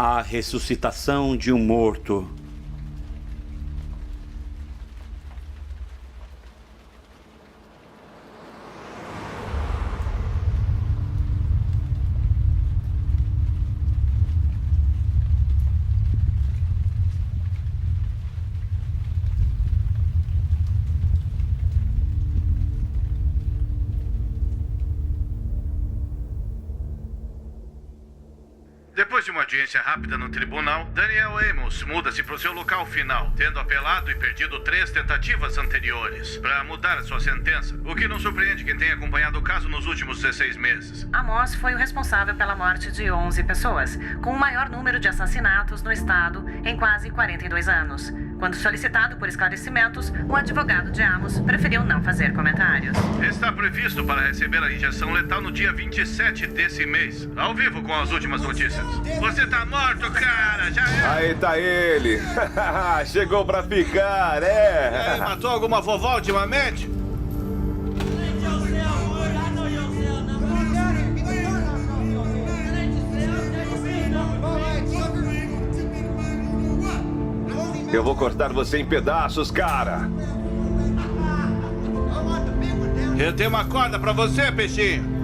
A ressuscitação de um morto. Depois de uma audiência rápida no tribunal, Daniel Amos muda-se para o seu local final, tendo apelado e perdido 3 tentativas anteriores para mudar a sua sentença, o que não surpreende quem tenha acompanhado o caso nos últimos 16 meses. Amos foi o responsável pela morte de 11 pessoas, com o maior número de assassinatos no estado em quase 42 anos. Quando solicitado por esclarecimentos, o advogado de Amos preferiu não fazer comentários. Está previsto para receber a injeção letal no dia 27 desse mês, ao vivo com as últimas notícias. Você tá morto, cara! Já é! Aí tá ele! Chegou pra ficar, é! Matou alguma vovó ultimamente? Eu vou cortar você em pedaços, cara! Eu tenho uma corda pra você, peixinho!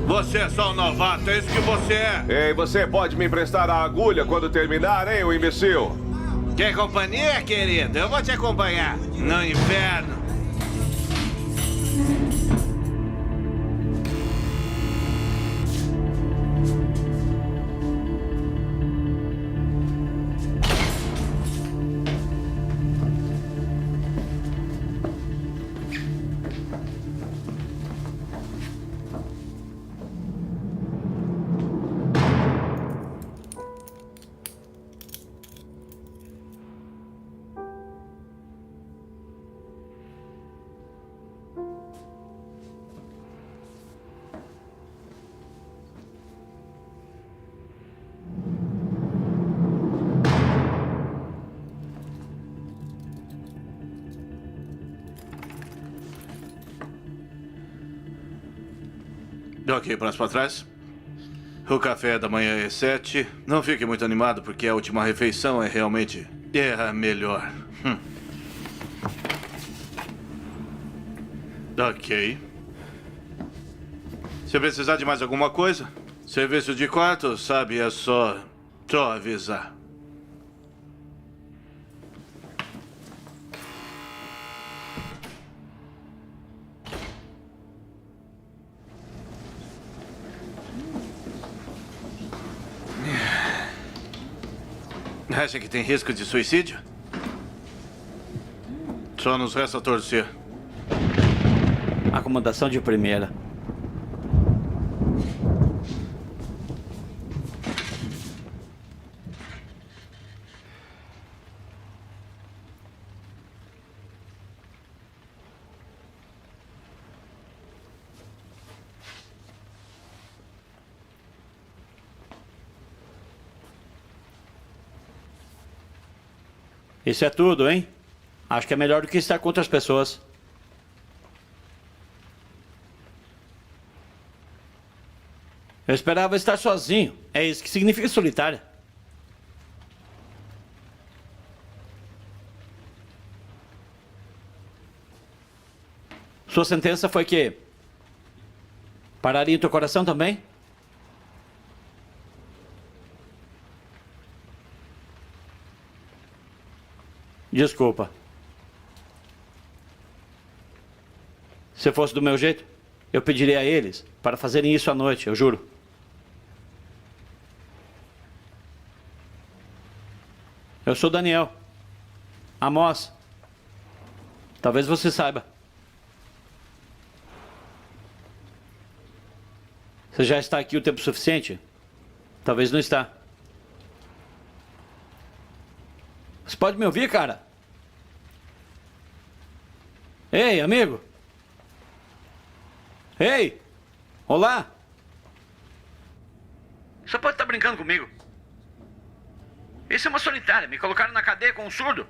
Você é só um novato, é isso que você é! Ei, você pode me emprestar a agulha quando terminar, hein, ô imbecil? Quer companhia, querido? Eu vou te acompanhar no inferno. Ok, passo para trás. O café da manhã é 7. Não fique muito animado, porque a última refeição é realmente a melhor. Ok. Se precisar de mais alguma coisa, serviço de quarto, sabe, é só avisar. Acha que tem risco de suicídio? Só nos resta torcer. Acomodação de primeira. Isso é tudo, hein? Acho que é melhor do que estar com outras pessoas. Eu esperava estar sozinho. É isso que significa solitária. Sua sentença foi que... pararia em teu coração também? Desculpa. Se fosse do meu jeito, eu pediria a eles para fazerem isso à noite, eu juro. Eu sou Daniel. Amos. Talvez você saiba. Você já está aqui o tempo suficiente? Talvez não está. Você pode me ouvir, cara? Ei, amigo. Ei. Olá. Você pode estar brincando comigo. Isso é uma solitária. Me colocaram na cadeia com um surdo.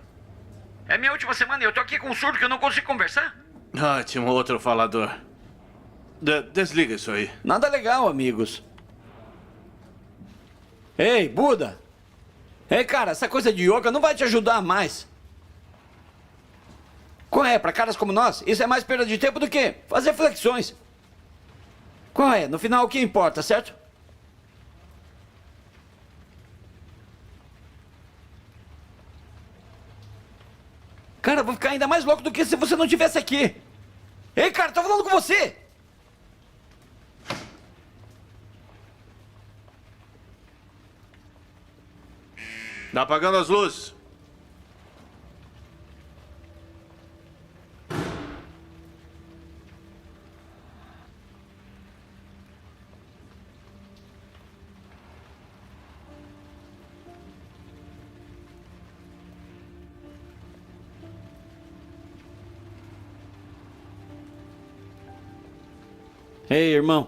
É minha última semana e eu tô aqui com um surdo que eu não consigo conversar. Ótimo, outro falador. Desliga isso aí. Nada legal, amigos. Ei, Buda! Ei, cara, essa coisa de yoga não vai te ajudar mais. Qual é? Para caras como nós, isso é mais perda de tempo do que fazer flexões. Qual é? No final, o que importa, certo? Cara, eu vou ficar ainda mais louco do que se você não estivesse aqui. Ei, cara, tô falando com você! Tá apagando as luzes. Ei, irmão.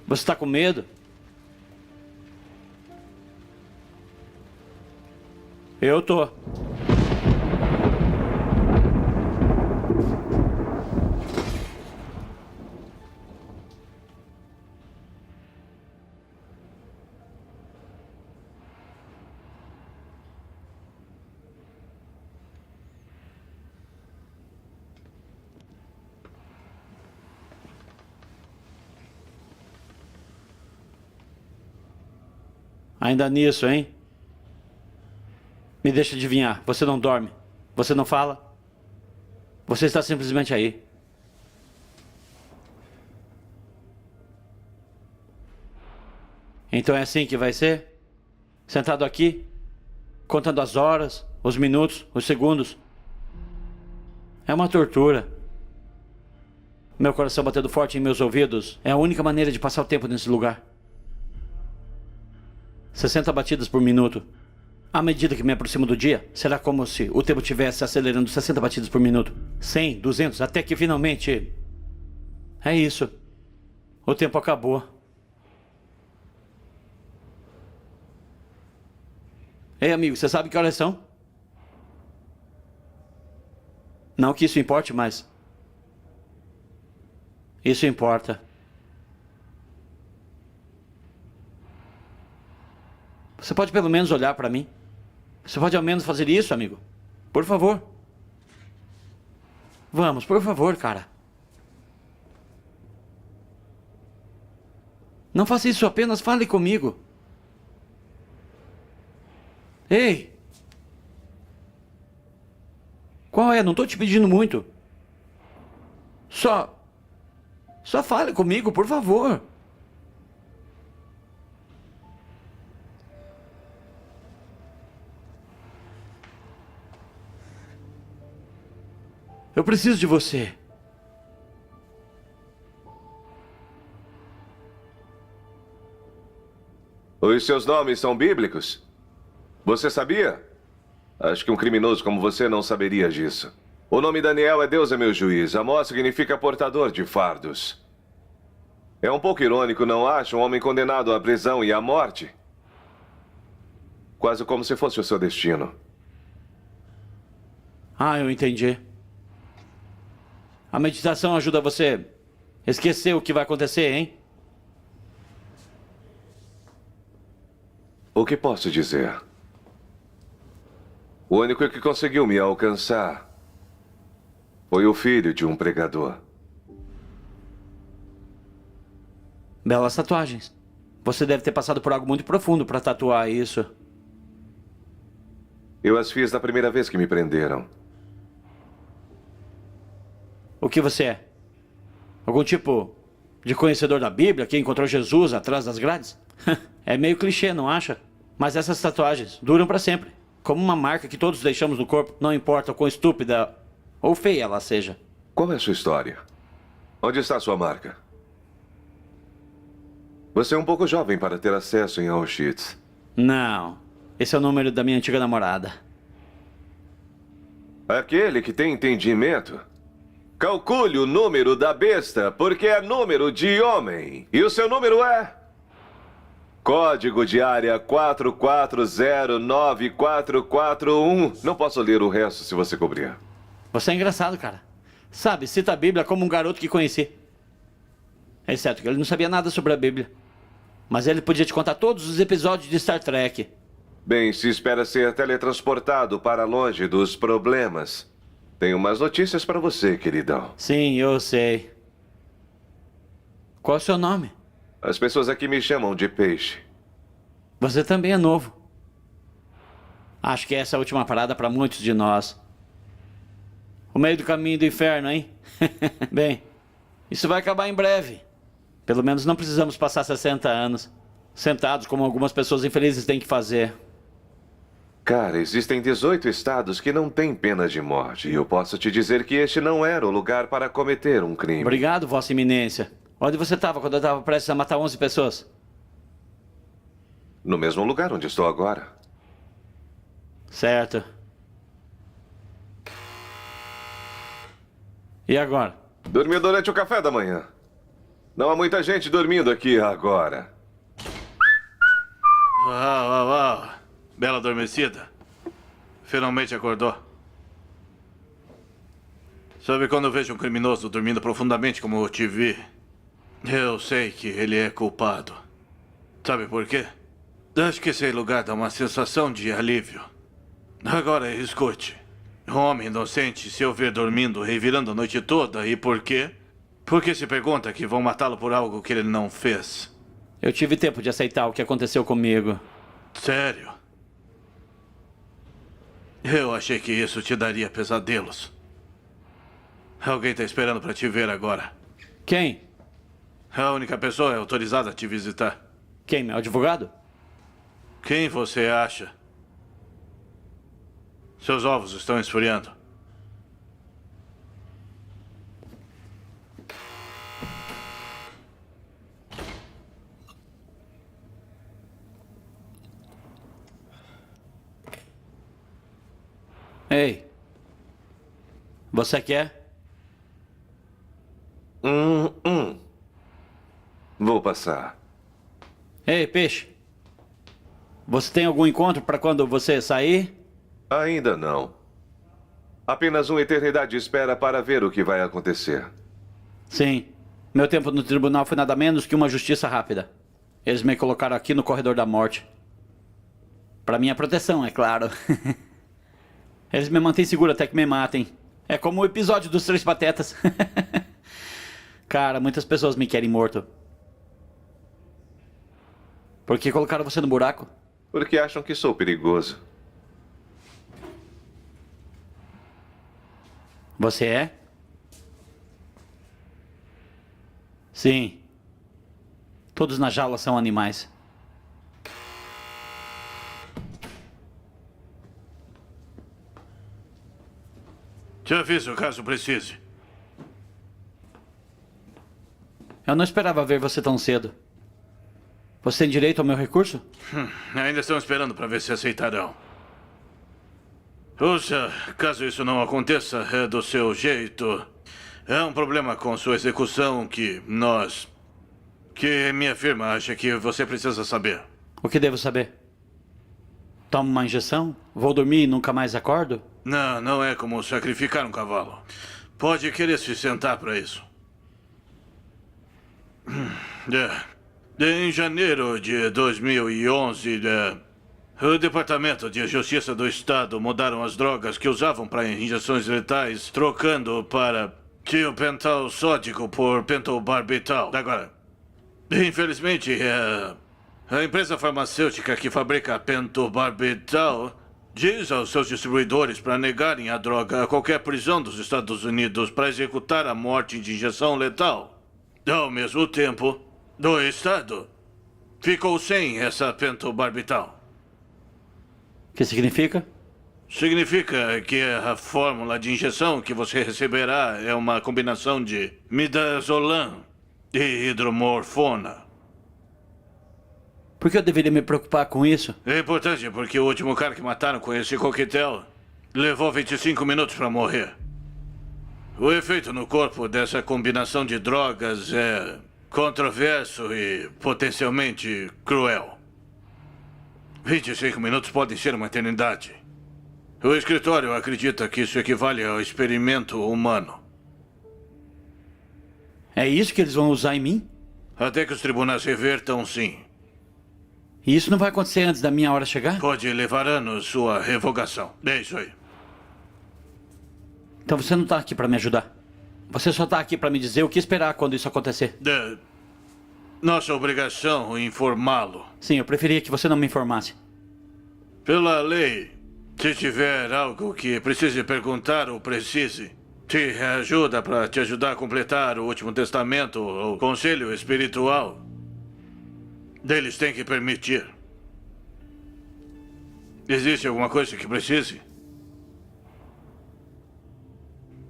Você tá com medo? Eu tô. Ainda nisso, hein? Me deixa adivinhar. Você não dorme. Você não fala. Você está simplesmente aí. Então é assim que vai ser? Sentado aqui, contando as horas, os minutos, os segundos. É uma tortura. Meu coração batendo forte em meus ouvidos é a única maneira de passar o tempo nesse lugar. 60 batidas por minuto. À medida que me aproximo do dia, será como se o tempo estivesse acelerando 60 batidas por minuto. 100, 200, até que finalmente... É isso. O tempo acabou. Ei, amigo, você sabe que horas são? Não que isso importe, mas... Isso importa. Você pode pelo menos olhar para mim? Você pode ao menos fazer isso, amigo? Por favor. Vamos, por favor, cara. Não faça isso, apenas fale comigo. Ei! Qual é? Não tô te pedindo muito. Só fale comigo, por favor. Eu preciso de você. Os seus nomes são bíblicos? Você sabia? Acho que um criminoso como você não saberia disso. O nome Daniel é Deus é meu juiz. Amós significa portador de fardos. É um pouco irônico, não acha? Um homem condenado à prisão e à morte. Quase como se fosse o seu destino. Ah, eu entendi. A meditação ajuda você a esquecer o que vai acontecer, hein? O que posso dizer? O único que conseguiu me alcançar foi o filho de um pregador. Belas tatuagens. Você deve ter passado por algo muito profundo para tatuar isso. Eu as fiz na primeira vez que me prenderam. O que você é? Algum tipo de conhecedor da Bíblia que encontrou Jesus atrás das grades? É meio clichê, não acha? Mas essas tatuagens duram para sempre. Como uma marca que todos deixamos no corpo, não importa o quão estúpida ou feia ela seja. Qual é a sua história? Onde está a sua marca? Você é um pouco jovem para ter acesso em Auschwitz. Não. Esse é o número da minha antiga namorada. Aquele que tem entendimento. Calcule o número da besta, porque é número de homem. E o seu número é... Código de área 44094441. Não posso ler o resto se você cobrir. Você é engraçado, cara. Sabe, cita a Bíblia como um garoto que conheci. Exceto que ele não sabia nada sobre a Bíblia. Mas ele podia te contar todos os episódios de Star Trek. Bem, se espera ser teletransportado para longe dos problemas, tenho umas notícias para você, queridão. Sim, eu sei. Qual é o seu nome? As pessoas aqui me chamam de Peixe. Você também é novo. Acho que essa é a última parada para muitos de nós. O meio do caminho do inferno, hein? Bem, isso vai acabar em breve. Pelo menos não precisamos passar 60 anos sentados como algumas pessoas infelizes têm que fazer. Cara, existem 18 estados que não têm pena de morte. E eu posso te dizer que este não era o lugar para cometer um crime. Obrigado, Vossa Eminência. Onde você estava quando eu estava prestes a matar 11 pessoas? No mesmo lugar onde estou agora. Certo. E agora? Dormiu durante o café da manhã. Não há muita gente dormindo aqui agora. Uau, uau, uau. Bela adormecida. Finalmente acordou. Sabe quando eu vejo um criminoso dormindo profundamente como eu te vi? Eu sei que ele é culpado. Sabe por quê? Acho que esse lugar dá uma sensação de alívio. Agora, escute. Um homem inocente se ouvir dormindo, revirando a noite toda, e por quê? Porque se pergunta que vão matá-lo por algo que ele não fez. Eu tive tempo de aceitar o que aconteceu comigo. Sério? Eu achei que isso te daria pesadelos. Alguém está esperando para te ver agora. Quem? A única pessoa autorizada a te visitar. Quem, meu advogado? Quem você acha? Seus ovos estão esfriando. Ei. Você quer? Vou passar. Ei, peixe. Você tem algum encontro para quando você sair? Ainda não. Apenas uma eternidade de espera para ver o que vai acontecer. Sim. Meu tempo no tribunal foi nada menos que uma justiça rápida. Eles me colocaram aqui no corredor da morte. Para minha proteção, é claro. Eles me mantêm seguro até que me matem. É como o episódio dos Três Patetas. Cara, muitas pessoas me querem morto. Por que colocaram você no buraco? Porque acham que sou perigoso. Você é? Sim. Todos na jaula são animais. Te aviso caso precise. Eu não esperava ver você tão cedo. Você tem direito ao meu recurso? Ainda estão esperando para ver se aceitarão. Ouça, caso isso não aconteça, é do seu jeito. É um problema com sua execução que minha firma acha que você precisa saber. O que devo saber? Tomo uma injeção? Vou dormir e nunca mais acordo? Não, não é como sacrificar um cavalo. Pode querer se sentar para isso. Em janeiro de 2011, o Departamento de Justiça do Estado mudaram as drogas que usavam para injeções letais, trocando para tiopental sódico por pentobarbital. Agora, infelizmente, a empresa farmacêutica que fabrica pentobarbital diz aos seus distribuidores para negarem a droga a qualquer prisão dos Estados Unidos para executar a morte de injeção letal. Ao mesmo tempo, o Estado ficou sem essa pentobarbital. O que significa? Significa que a fórmula de injeção que você receberá é uma combinação de midazolam e hidromorfona. Por que eu deveria me preocupar com isso? É importante porque o último cara que mataram com esse coquetel levou 25 minutos para morrer. O efeito no corpo dessa combinação de drogas é controverso e potencialmente cruel. 25 minutos podem ser uma eternidade. O escritório acredita que isso equivale ao experimento humano. É isso que eles vão usar em mim? Até que os tribunais revertam, sim. E isso não vai acontecer antes da minha hora chegar? Pode levar anos sua revogação. É isso aí. Então você não tá aqui pra me ajudar. Você só tá aqui pra me dizer o que esperar quando isso acontecer. Nossa obrigação é informá-lo. Sim, eu preferia que você não me informasse. Pela lei, se tiver algo que precise perguntar ou precise, te ajuda para te ajudar a completar o último testamento ou conselho espiritual, deles têm que permitir. Existe alguma coisa que precise?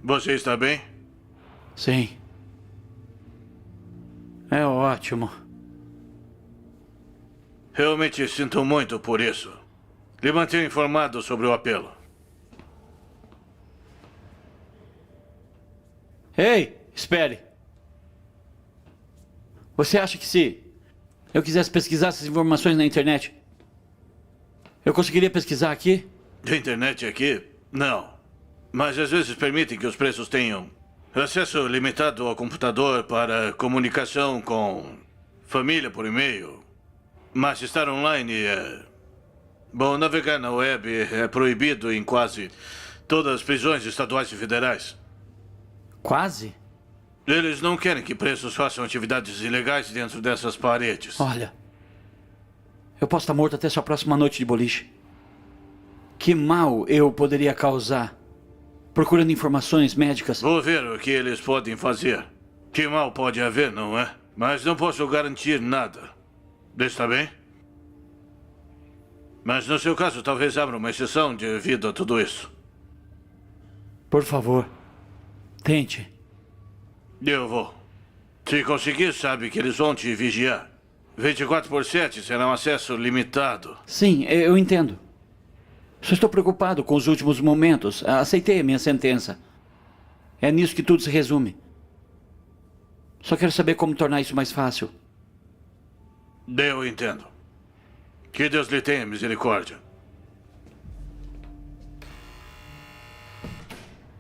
Você está bem? Sim. É ótimo. Realmente sinto muito por isso. Lhe mantenho informado sobre o apelo. Ei, espere. Você acha que se eu quisesse pesquisar essas informações na internet, eu conseguiria pesquisar aqui? Da internet aqui? Não. Mas às vezes permitem que os presos tenham acesso limitado ao computador para comunicação com família por e-mail. Mas estar online é... Bom, navegar na web é proibido em quase todas as prisões estaduais e federais. Quase? Eles não querem que presos façam atividades ilegais dentro dessas paredes. Olha, eu posso estar morto até sua próxima noite de boliche. Que mal eu poderia causar procurando informações médicas? Vou ver o que eles podem fazer. Que mal pode haver, não é? Mas não posso garantir nada. Está bem? Mas no seu caso, talvez abra uma exceção devido a tudo isso. Por favor, tente. Eu vou. Se conseguir, sabe que eles vão te vigiar. 24/7 será um acesso limitado. Sim, eu entendo. Só estou preocupado com os últimos momentos. Aceitei a minha sentença. É nisso que tudo se resume. Só quero saber como tornar isso mais fácil. Eu entendo. Que Deus lhe tenha misericórdia.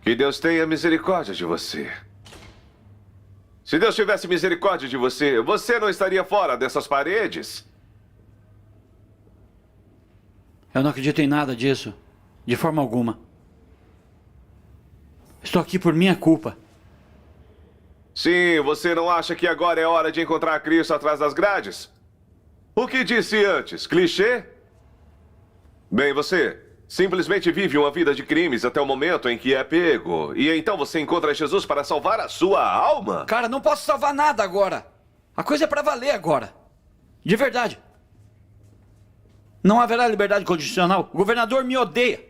Que Deus tenha misericórdia de você. Se Deus tivesse misericórdia de você, você não estaria fora dessas paredes? Eu não acredito em nada disso. De forma alguma. Estou aqui por minha culpa. Sim, você não acha que agora é hora de encontrar Cristo atrás das grades? O que disse antes? Clichê? Bem, você simplesmente vive uma vida de crimes até o momento em que é pego. E então você encontra Jesus para salvar a sua alma? Cara, não posso salvar nada agora. A coisa é pra valer agora. De verdade. Não haverá liberdade condicional. O governador me odeia.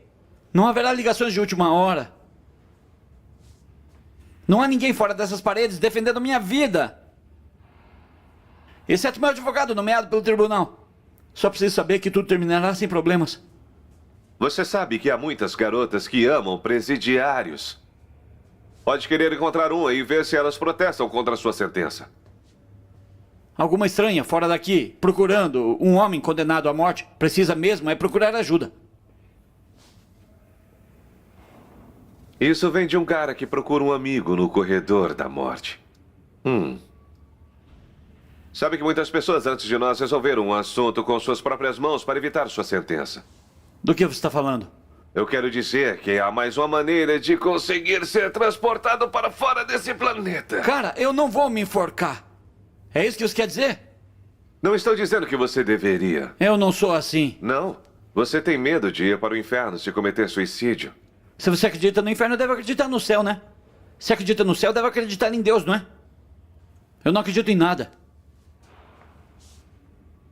Não haverá ligações de última hora. Não há ninguém fora dessas paredes defendendo minha vida. Exceto meu advogado nomeado pelo tribunal. Só preciso saber que tudo terminará sem problemas. Você sabe que há muitas garotas que amam presidiários. Pode querer encontrar uma e ver se elas protestam contra a sua sentença. Alguma estranha fora daqui, procurando um homem condenado à morte, precisa mesmo é procurar ajuda. Isso vem de um cara que procura um amigo no corredor da morte. Sabe que muitas pessoas antes de nós resolveram um assunto com suas próprias mãos para evitar sua sentença. Do que você está falando? Eu quero dizer que há mais uma maneira de conseguir ser transportado para fora desse planeta. Cara, eu não vou me enforcar. É isso que você quer dizer? Não estou dizendo que você deveria. Eu não sou assim. Não. Você tem medo de ir para o inferno se cometer suicídio. Se você acredita no inferno, deve acreditar no céu, né? Se acredita no céu, deve acreditar em Deus, não é? Eu não acredito em nada.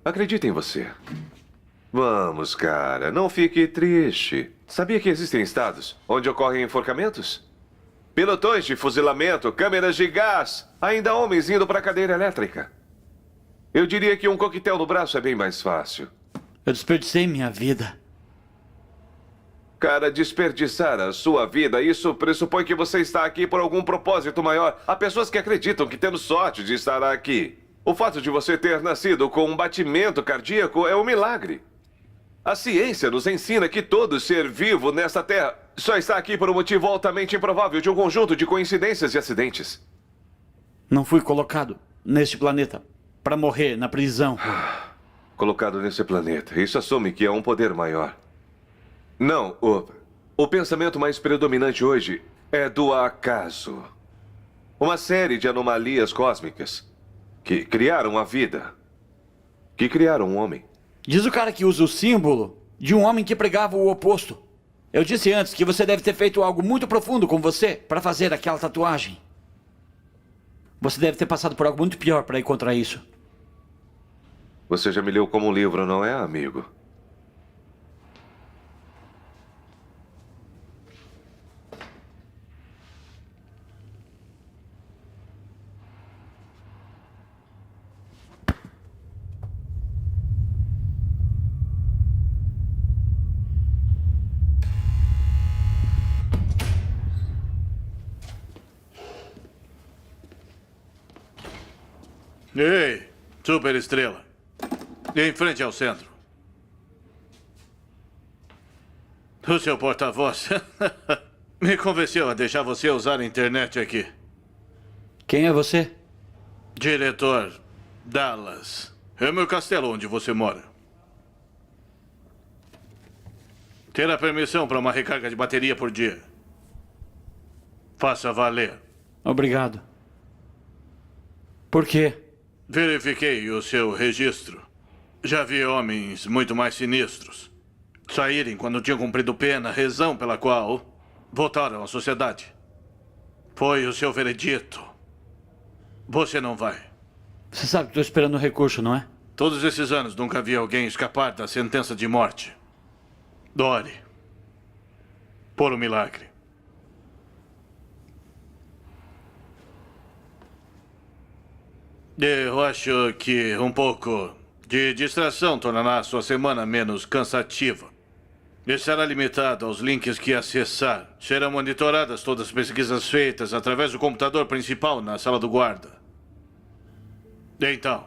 Acredita em você. Vamos, cara, não fique triste. Sabia que existem estados onde ocorrem enforcamentos? Pelotões de fuzilamento, câmeras de gás, ainda homens indo para a cadeira elétrica. Eu diria que um coquetel no braço é bem mais fácil. Eu desperdicei minha vida. Cara, desperdiçar a sua vida, isso pressupõe que você está aqui por algum propósito maior. Há pessoas que acreditam que temos sorte de estar aqui. O fato de você ter nascido com um batimento cardíaco é um milagre. A ciência nos ensina que todo ser vivo nesta Terra só está aqui por um motivo altamente improvável de um conjunto de coincidências e acidentes. Não fui colocado neste planeta para morrer na prisão. colocado nesse planeta. Isso assume que é um poder maior. Não, o pensamento mais predominante hoje é do acaso. Uma série de anomalias cósmicas que criaram a vida, que criaram um homem. Diz o cara que usa o símbolo de um homem que pregava o oposto. Eu disse antes que você deve ter feito algo muito profundo com você para fazer aquela tatuagem. Você deve ter passado por algo muito pior para encontrar isso. Você já me leu como um livro, não é, amigo? Ei, superestrela. Em frente ao centro. O seu porta-voz me convenceu a deixar você usar a internet aqui. Quem é você? Diretor Dallas. É o meu castelo onde você mora. Terá permissão para uma recarga de bateria por dia. Faça valer. Obrigado. Por quê? Verifiquei o seu registro. Já vi homens muito mais sinistros saírem quando tinham cumprido pena, razão pela qual voltaram à sociedade. Foi o seu veredito. Você não vai. Você sabe que estou esperando o recurso, não é? Todos esses anos nunca vi alguém escapar da sentença de morte. Dory. Por um milagre. Eu acho que um pouco de distração tornará a sua semana menos cansativa. Estará limitado aos links que acessar. Serão monitoradas todas as pesquisas feitas através do computador principal na sala do guarda. Então,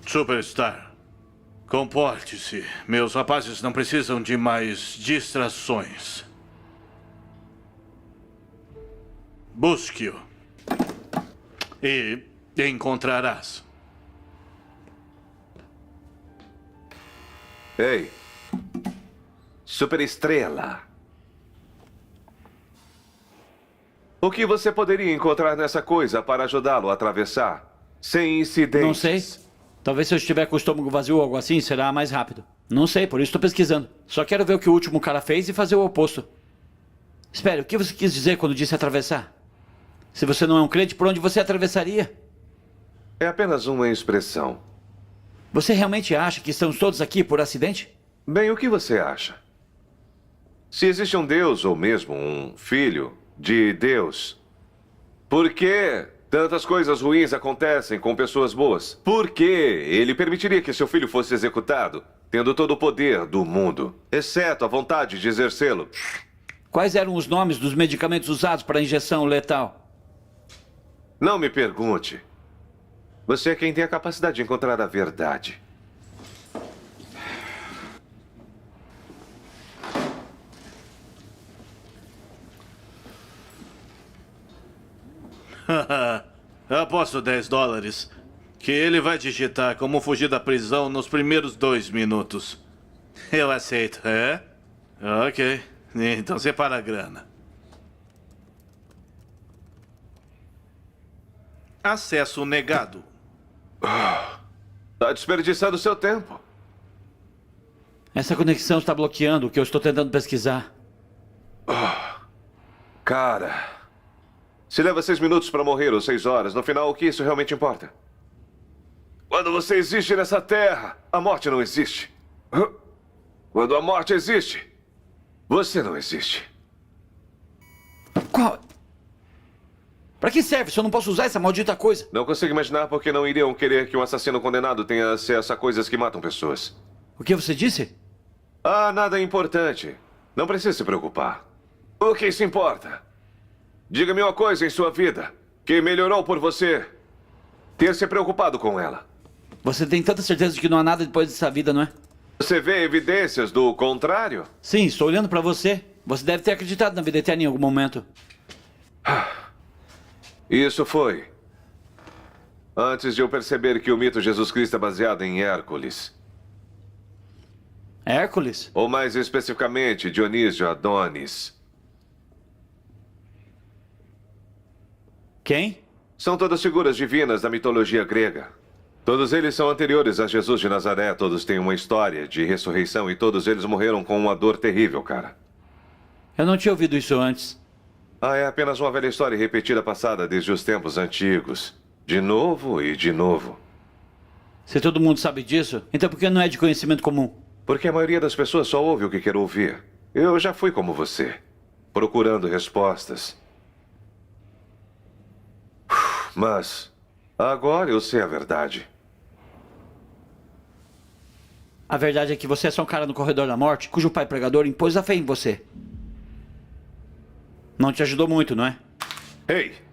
Superstar, comporte-se. Meus rapazes não precisam de mais distrações. Busque-o. E encontrarás. Ei, superestrela. O que você poderia encontrar nessa coisa para ajudá-lo a atravessar sem incidentes? Não sei. Talvez se eu estiver com o estômago vazio ou algo assim, será mais rápido. Não sei, por isso estou pesquisando. Só quero ver o que o último cara fez e fazer o oposto. Espere, o que você quis dizer quando disse atravessar? Se você não é um crente, por onde você atravessaria? É apenas uma expressão. Você realmente acha que estamos todos aqui por acidente? Bem, o que você acha? Se existe um Deus, ou mesmo um filho de Deus, por que tantas coisas ruins acontecem com pessoas boas? Por que ele permitiria que seu filho fosse executado, tendo todo o poder do mundo, exceto a vontade de exercê-lo? Quais eram os nomes dos medicamentos usados para injeção letal? Não me pergunte. Você é quem tem a capacidade de encontrar a verdade. Aposto $10 que ele vai digitar como fugir da prisão nos primeiros 2 minutos. Eu aceito, é? Ok, então separa a grana. Acesso negado. Tá desperdiçando seu tempo. Essa conexão está bloqueando o que eu estou tentando pesquisar. Cara, se leva 6 minutos para morrer ou 6 horas, no final o que isso realmente importa? Quando você existe nessa terra, a morte não existe. Quando a morte existe, você não existe. Qual? Pra que serve se eu não posso usar essa maldita coisa? Não consigo imaginar porque não iriam querer que um assassino condenado tenha acesso a coisas que matam pessoas. O que você disse? Ah, nada importante. Não precisa se preocupar. O que isso importa? Diga-me uma coisa em sua vida que melhorou por você ter se preocupado com ela. Você tem tanta certeza de que não há nada depois dessa vida, não é? Você vê evidências do contrário? Sim, estou olhando pra você. Você deve ter acreditado na vida eterna em algum momento. Isso foi Antes de eu perceber que o mito Jesus Cristo é baseado em Hércules. Hércules? Ou mais especificamente, Dionísio Adonis. Quem? São todas figuras divinas da mitologia grega. Todos eles são anteriores a Jesus de Nazaré, todos têm uma história de ressurreição e todos eles morreram com uma dor terrível, cara. Eu não tinha ouvido isso antes. Ah, é apenas uma velha história repetida passada desde os tempos antigos. De novo e de novo. Se todo mundo sabe disso, então por que não é de conhecimento comum? Porque a maioria das pessoas só ouve o que quer ouvir. Eu já fui como você, procurando respostas. Mas agora eu sei a verdade. A verdade é que você é só um cara no corredor da morte, cujo pai pregador impôs a fé em você. Não te ajudou muito, não é? Ei!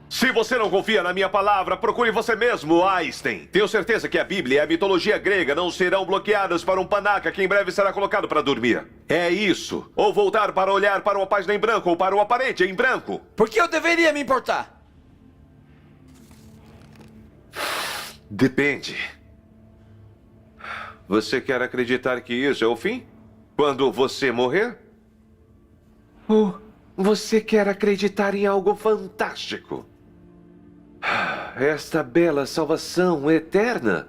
Se você não confia na minha palavra, procure você mesmo, Einstein. Tenho certeza que a Bíblia e a mitologia grega não serão bloqueadas para um panaca que em breve será colocado para dormir. É isso. Ou voltar para olhar para uma página em branco ou para uma parede em branco. Por que eu deveria me importar? Depende. Você quer acreditar que isso é o fim? Quando você morrer? Ou você quer acreditar em algo fantástico? Esta bela salvação eterna?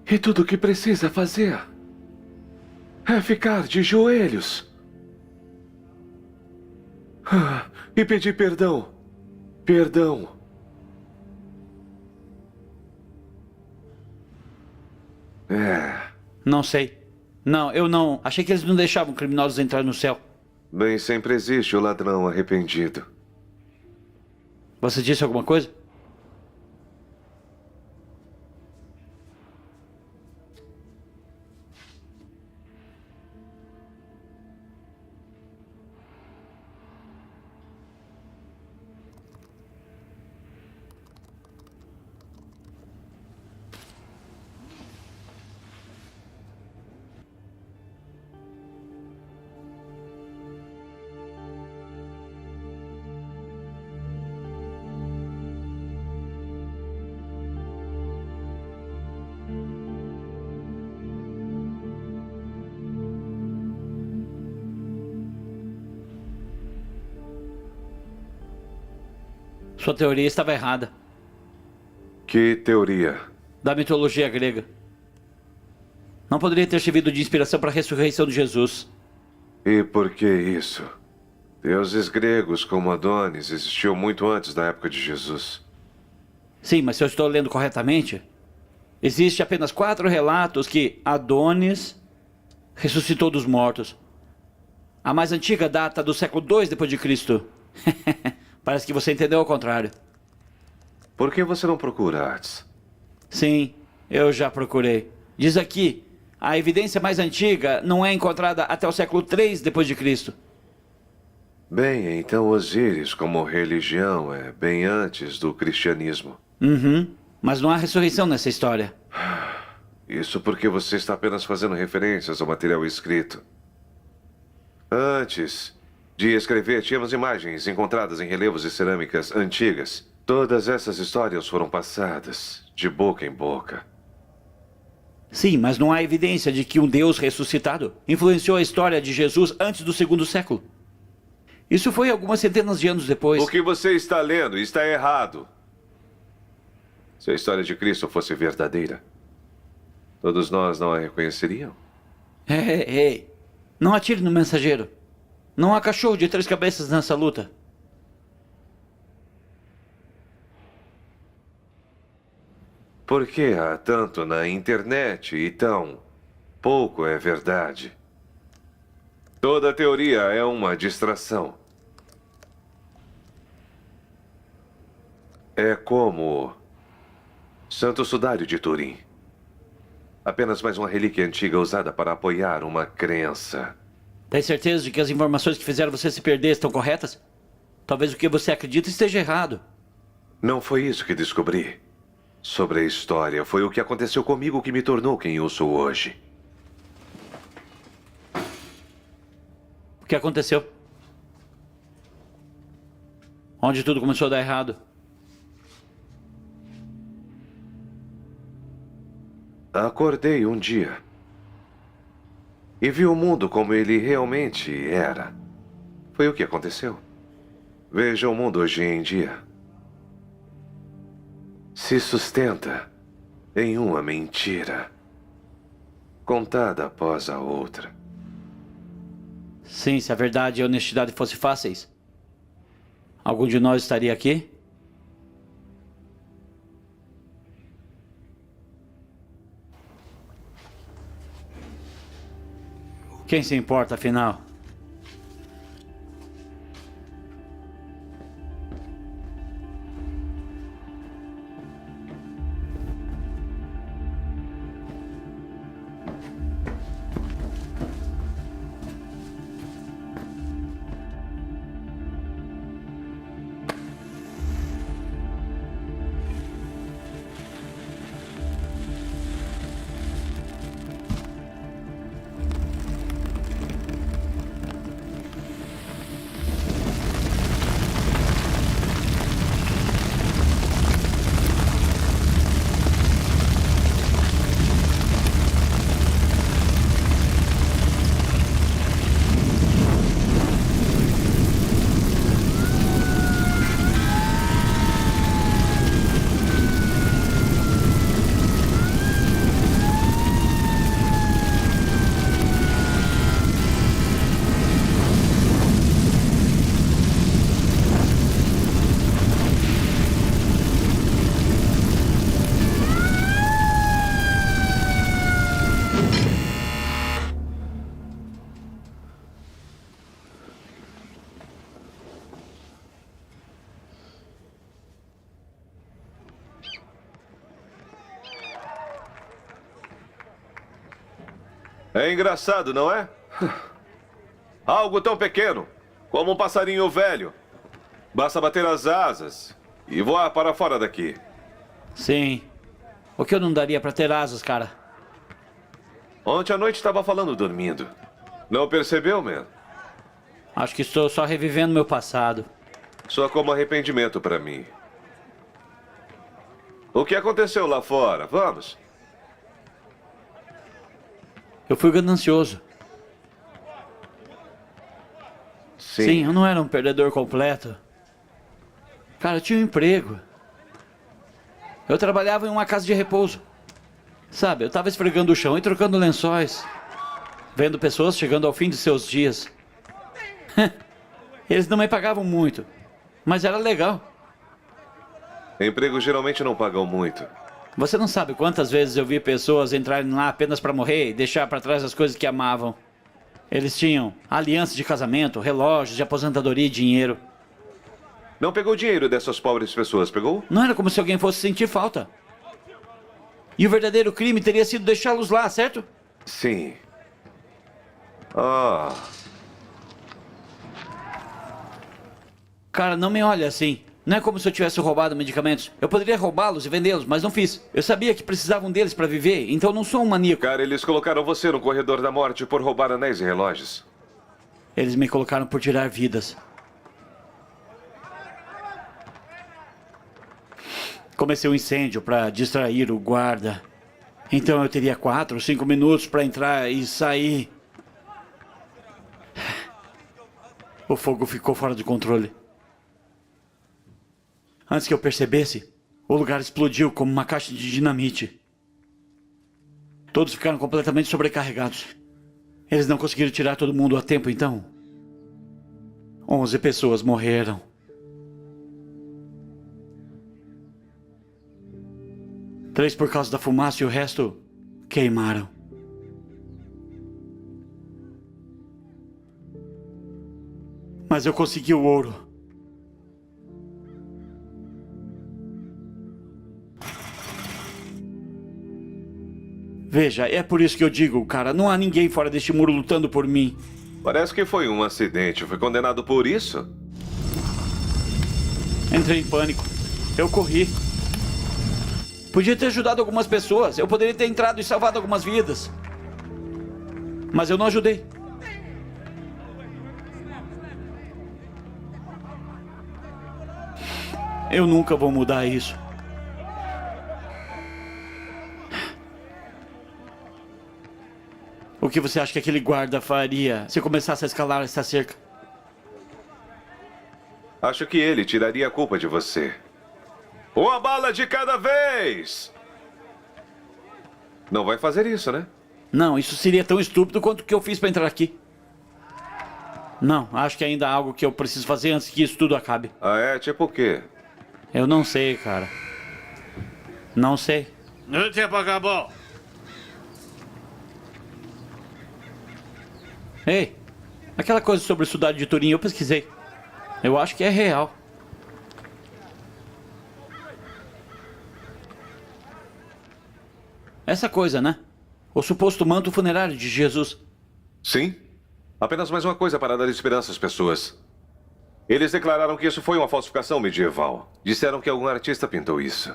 E tudo o que precisa fazer é ficar de joelhos e pedir perdão. Perdão. Não sei. Não, eu não. Achei que eles não deixavam criminosos entrar no céu. Bem, sempre existe o ladrão arrependido. Você disse alguma coisa? Sua teoria estava errada. Que teoria? Da mitologia grega. Não poderia ter servido de inspiração para a ressurreição de Jesus. E por que isso? Deuses gregos como Adonis existiam muito antes da época de Jesus. Sim, mas se eu estou lendo corretamente, existe apenas 4 relatos que Adonis ressuscitou dos mortos. A mais antiga data do século II depois de Cristo. Parece que você entendeu ao contrário. Por que você não procura antes? Sim, eu já procurei. Diz aqui, a evidência mais antiga não é encontrada até o século III depois de Cristo. Bem, então Osíris como religião é bem antes do cristianismo. Mas não há ressurreição nessa história. Isso porque você está apenas fazendo referências ao material escrito. Antes de escrever, tínhamos imagens encontradas em relevos e cerâmicas antigas. Todas essas histórias foram passadas de boca em boca. Sim, mas não há evidência de que um Deus ressuscitado influenciou a história de Jesus antes do 2º século. Isso foi algumas centenas de anos depois. O que você está lendo está errado. Se a história de Cristo fosse verdadeira, todos nós não a reconheceriam. Ei, não atire no mensageiro. Não há cachorro de 3 cabeças nessa luta. Por que há tanto na internet e tão pouco é verdade? Toda teoria é uma distração. É como Santo Sudário de Turim. Apenas mais uma relíquia antiga usada para apoiar uma crença. Tem certeza de que as informações que fizeram você se perder estão corretas? Talvez o que você acredita esteja errado. Não foi isso que descobri. Sobre a história, foi o que aconteceu comigo que me tornou quem eu sou hoje. O que aconteceu? Onde tudo começou a dar errado? Acordei um dia e vi o mundo como ele realmente era. Foi o que aconteceu. Veja o mundo hoje em dia. Se sustenta em uma mentira, contada após a outra. Sim, se a verdade e a honestidade fossem fáceis, algum de nós estaria aqui? Quem se importa, afinal? É engraçado, não é? Algo tão pequeno, como um passarinho velho. Basta bater as asas e voar para fora daqui. Sim. O que eu não daria pra ter asas, cara? Ontem à noite estava falando dormindo. Não percebeu, man? Acho que estou só revivendo meu passado. Só como arrependimento para mim. O que aconteceu lá fora? Vamos. Eu fui ganancioso. Sim, eu não era um perdedor completo. Cara, eu tinha um emprego. Eu trabalhava em uma casa de repouso. Sabe, eu tava esfregando o chão e trocando lençóis. Vendo pessoas chegando ao fim de seus dias. Eles não me pagavam muito, mas era legal. Empregos geralmente não pagam muito. Você não sabe quantas vezes eu vi pessoas entrarem lá apenas para morrer e deixar para trás as coisas que amavam. Eles tinham alianças de casamento, relógios de aposentadoria e dinheiro. Não pegou dinheiro dessas pobres pessoas, pegou? Não era como se alguém fosse sentir falta. E o verdadeiro crime teria sido deixá-los lá, certo? Sim. Ah. Cara, não me olha assim. Não é como se eu tivesse roubado medicamentos. Eu poderia roubá-los e vendê-los, mas não fiz. Eu sabia que precisavam deles para viver, então não sou um maníaco. Cara, eles colocaram você no corredor da morte por roubar anéis e relógios. Eles me colocaram por tirar vidas. Comecei um incêndio para distrair o guarda. Então eu teria 4 ou 5 minutos para entrar e sair. O fogo ficou fora de controle. Antes que eu percebesse, o lugar explodiu como uma caixa de dinamite. Todos ficaram completamente sobrecarregados. Eles não conseguiram tirar todo mundo a tempo, então. 11 pessoas morreram. Três por causa da fumaça e o resto queimaram. Mas eu consegui o ouro. Veja, é por isso que eu digo, cara, não há ninguém fora deste muro lutando por mim. Parece que foi um acidente. Foi condenado por isso? Entrei em pânico. Eu corri. Podia ter ajudado algumas pessoas. Eu poderia ter entrado e salvado algumas vidas. Mas eu não ajudei. Eu nunca vou mudar isso. que você acha que aquele guarda faria se começasse a escalar essa cerca? Acho que ele tiraria a culpa de você. Uma bala de cada vez! Não vai fazer isso, né? Não, isso seria tão estúpido quanto o que eu fiz pra entrar aqui. Não, acho que ainda há algo que eu preciso fazer antes que isso tudo acabe. Ah, é? Tipo o quê? Eu não sei, cara. Não sei. O tempo acabou. Ei, aquela coisa sobre o Sudário de Turim eu pesquisei. Eu acho que é real. Essa coisa, né? O suposto manto funerário de Jesus. Sim. Apenas mais uma coisa para dar esperança às pessoas. Eles declararam que isso foi uma falsificação medieval. Disseram que algum artista pintou isso.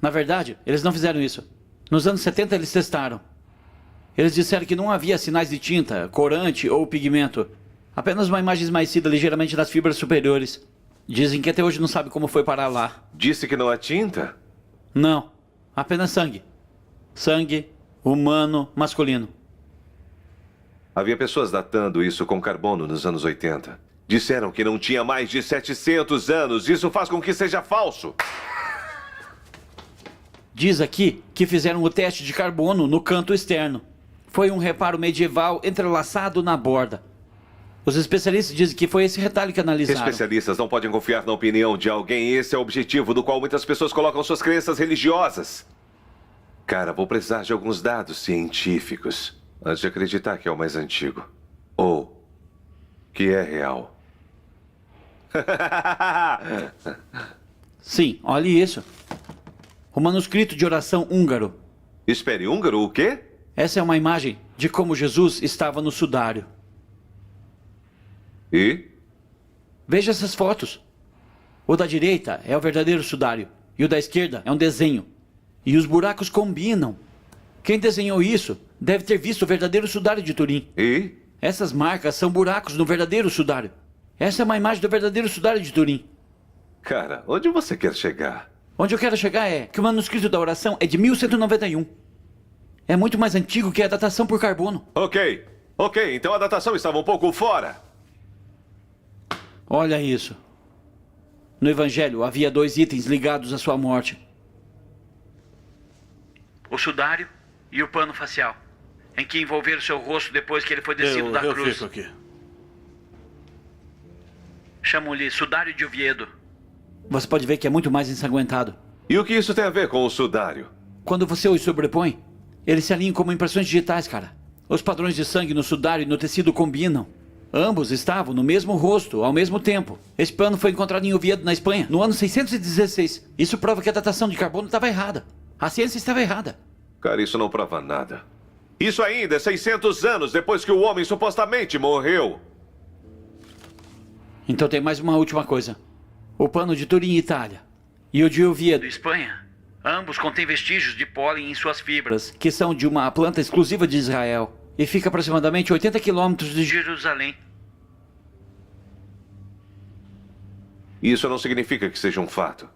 Na verdade, eles não fizeram isso. Nos anos 70 eles testaram. Eles disseram que não havia sinais de tinta, corante ou pigmento. Apenas uma imagem esmaecida ligeiramente nas fibras superiores. Dizem que até hoje não sabe como foi parar lá. Disse que não há tinta? Não, apenas sangue. Sangue humano masculino. Havia pessoas datando isso com carbono nos anos 80. Disseram que não tinha mais de 700 anos. Isso faz com que seja falso. Diz aqui que fizeram o teste de carbono no canto externo. Foi um reparo medieval entrelaçado na borda. Os especialistas dizem que foi esse retalho que analisaram. Especialistas não podem confiar na opinião de alguém. Esse é o objetivo do qual muitas pessoas colocam suas crenças religiosas. Cara, vou precisar de alguns dados científicos antes de acreditar que é o mais antigo. Ou que é real. Sim, olhe isso. O manuscrito de oração húngaro. Espere, húngaro o quê? Essa é uma imagem de como Jesus estava no sudário. E? Veja essas fotos. O da direita é o verdadeiro sudário e o da esquerda é um desenho. E os buracos combinam. Quem desenhou isso deve ter visto o verdadeiro sudário de Turim. E? Essas marcas são buracos no verdadeiro sudário. Essa é uma imagem do verdadeiro sudário de Turim. Cara, onde você quer chegar? Onde eu quero chegar é que o manuscrito da oração é de 1191. É muito mais antigo que a datação por carbono. Ok, então a datação estava um pouco fora. Olha isso. No Evangelho havia 2 itens ligados à sua morte. O sudário e o pano facial, em que envolveram seu rosto depois que ele foi descido da cruz. Eu fico aqui. Chamam-lhe sudário de Oviedo. Você pode ver que é muito mais ensanguentado. E o que isso tem a ver com o sudário? Quando você os sobrepõe, eles se alinham como impressões digitais, cara. Os padrões de sangue no sudário e no tecido combinam. Ambos estavam no mesmo rosto, ao mesmo tempo. Esse pano foi encontrado em Oviedo, na Espanha, no ano 616. Isso prova que a datação de carbono estava errada. A ciência estava errada. Cara, isso não prova nada. Isso ainda é 600 anos depois que o homem supostamente morreu. Então tem mais uma última coisa. O pano de Turim, Itália, e o de Oviedo, Espanha, ambos contêm vestígios de pólen em suas fibras, que são de uma planta exclusiva de Israel, e fica aproximadamente 80 quilômetros de Jerusalém. Isso não significa que seja um fato.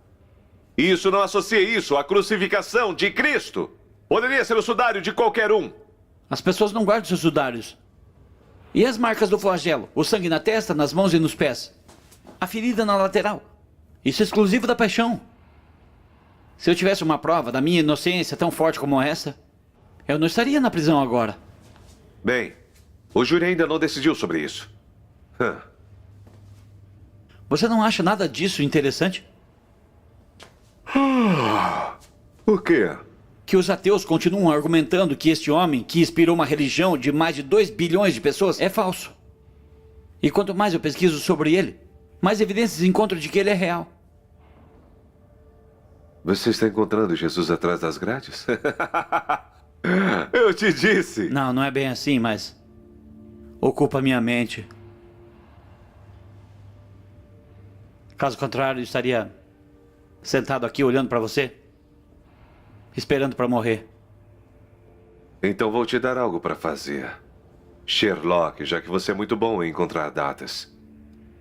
Isso não associa isso à crucificação de Cristo. Poderia ser o sudário de qualquer um. As pessoas não guardam seus sudários. E as marcas do flagelo? O sangue na testa, nas mãos e nos pés? A ferida na lateral? Isso é exclusivo da paixão. Se eu tivesse uma prova da minha inocência tão forte como essa, eu não estaria na prisão agora. Bem, o júri ainda não decidiu sobre isso. Você não acha nada disso interessante? O quê? Que os ateus continuam argumentando que este homem, que inspirou uma religião de mais de 2 bilhões de pessoas, é falso. E quanto mais eu pesquiso sobre ele, mais evidências encontro de que ele é real. Você está encontrando Jesus atrás das grades? Eu te disse! Não, não é bem assim, mas ocupa minha mente. Caso contrário, eu estaria sentado aqui olhando para você, esperando para morrer. Então vou te dar algo para fazer. Sherlock, já que você é muito bom em encontrar datas.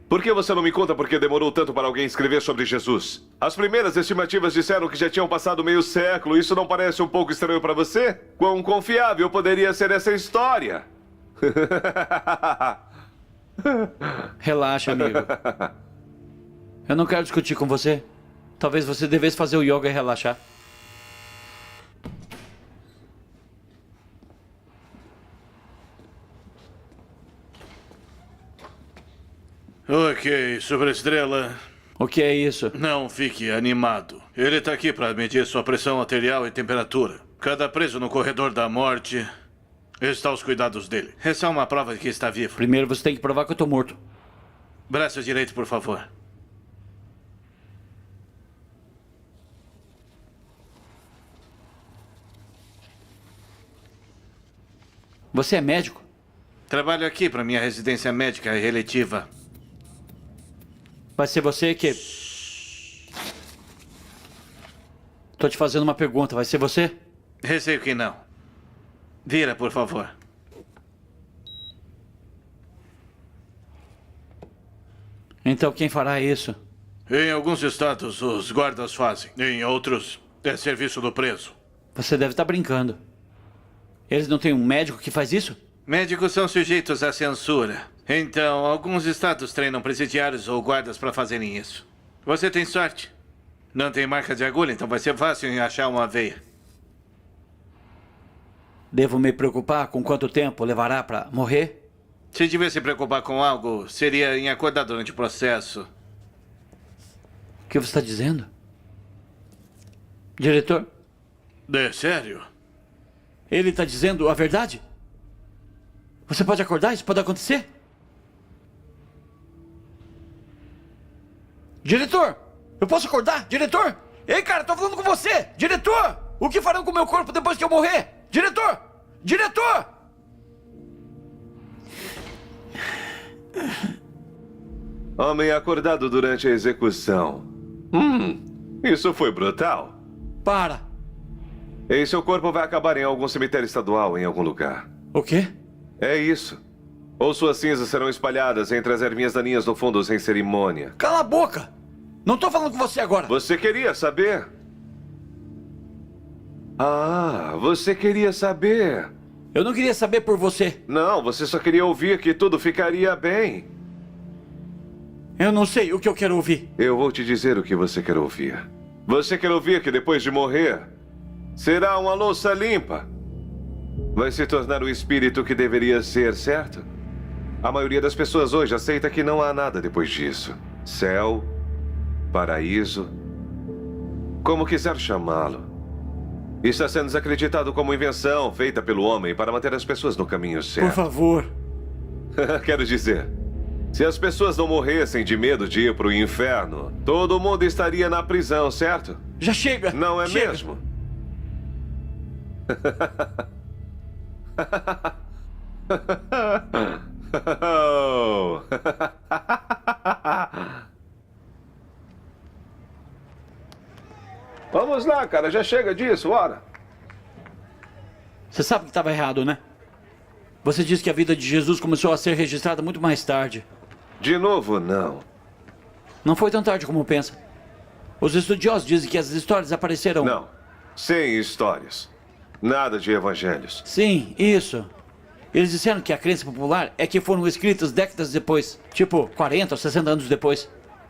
Por que você não me conta por que demorou tanto para alguém escrever sobre Jesus? As primeiras estimativas disseram que já tinham passado meio século. Isso não parece um pouco estranho para você? Quão confiável poderia ser essa história? Relaxa, amigo. Eu não quero discutir com você. Talvez você devesse fazer o yoga e relaxar. Ok, Superestrela. O que é isso? Não fique animado. Ele tá aqui para medir sua pressão arterial e temperatura. Cada preso no corredor da morte está aos cuidados dele. Essa é uma prova de que está vivo. Primeiro você tem que provar que eu tô morto. Braço direito, por favor. Você é médico? Trabalho aqui para minha residência médica eletiva. Vai ser você que... Tô te fazendo uma pergunta. Vai ser você? Receio que não. Vira, por favor. Então quem fará isso? Em alguns estados, os guardas fazem. Em outros, é serviço do preso. Você deve estar brincando. Eles não têm um médico que faz isso? Médicos são sujeitos à censura. Então, alguns estados treinam presidiários ou guardas para fazerem isso. Você tem sorte. Não tem marca de agulha, então vai ser fácil em achar uma veia. Devo me preocupar com quanto tempo levará para morrer? Se tiver se preocupar com algo, seria em acordar durante o processo. O que você está dizendo? Diretor, É sério? ele está dizendo a verdade? Você pode acordar? Isso pode acontecer? Diretor! Eu posso acordar? Diretor! Ei, cara, tô falando com você! Diretor! O que farão com o meu corpo depois que eu morrer? Diretor! Diretor! Homem acordado durante a execução. Isso foi brutal. Para! E seu corpo vai acabar em algum cemitério estadual, em algum lugar. O quê? É isso. Ou suas cinzas serão espalhadas entre as ervinhas daninhas no fundo sem cerimônia. Cala a boca! Não tô falando com você agora! Você queria saber? Ah, você queria saber. Eu não queria saber por você. Não, você só queria ouvir que tudo ficaria bem. Eu não sei o que eu quero ouvir. Eu vou te dizer o que você quer ouvir. Você quer ouvir que depois de morrer, será uma louça limpa. Vai se tornar o espírito que deveria ser, certo? A maioria das pessoas hoje aceita que não há nada depois disso. Céu, paraíso, como quiser chamá-lo. Está sendo desacreditado como invenção feita pelo homem para manter as pessoas no caminho certo. Por favor. Quero dizer, se as pessoas não morressem de medo de ir para o inferno, todo mundo estaria na prisão, certo? Já chega! Não é Chega. mesmo? Vamos lá, cara, já chega disso, ora. Você sabe que estava errado, né? Você disse que a vida de Jesus começou a ser registrada muito mais tarde. De novo, não. Não foi tão tarde como pensa. Os estudiosos dizem que as histórias apareceram... Não. Sem histórias. Nada de evangelhos. Sim, isso. Eles disseram que a crença popular é que foram escritas décadas depois. Tipo, 40 ou 60 anos depois.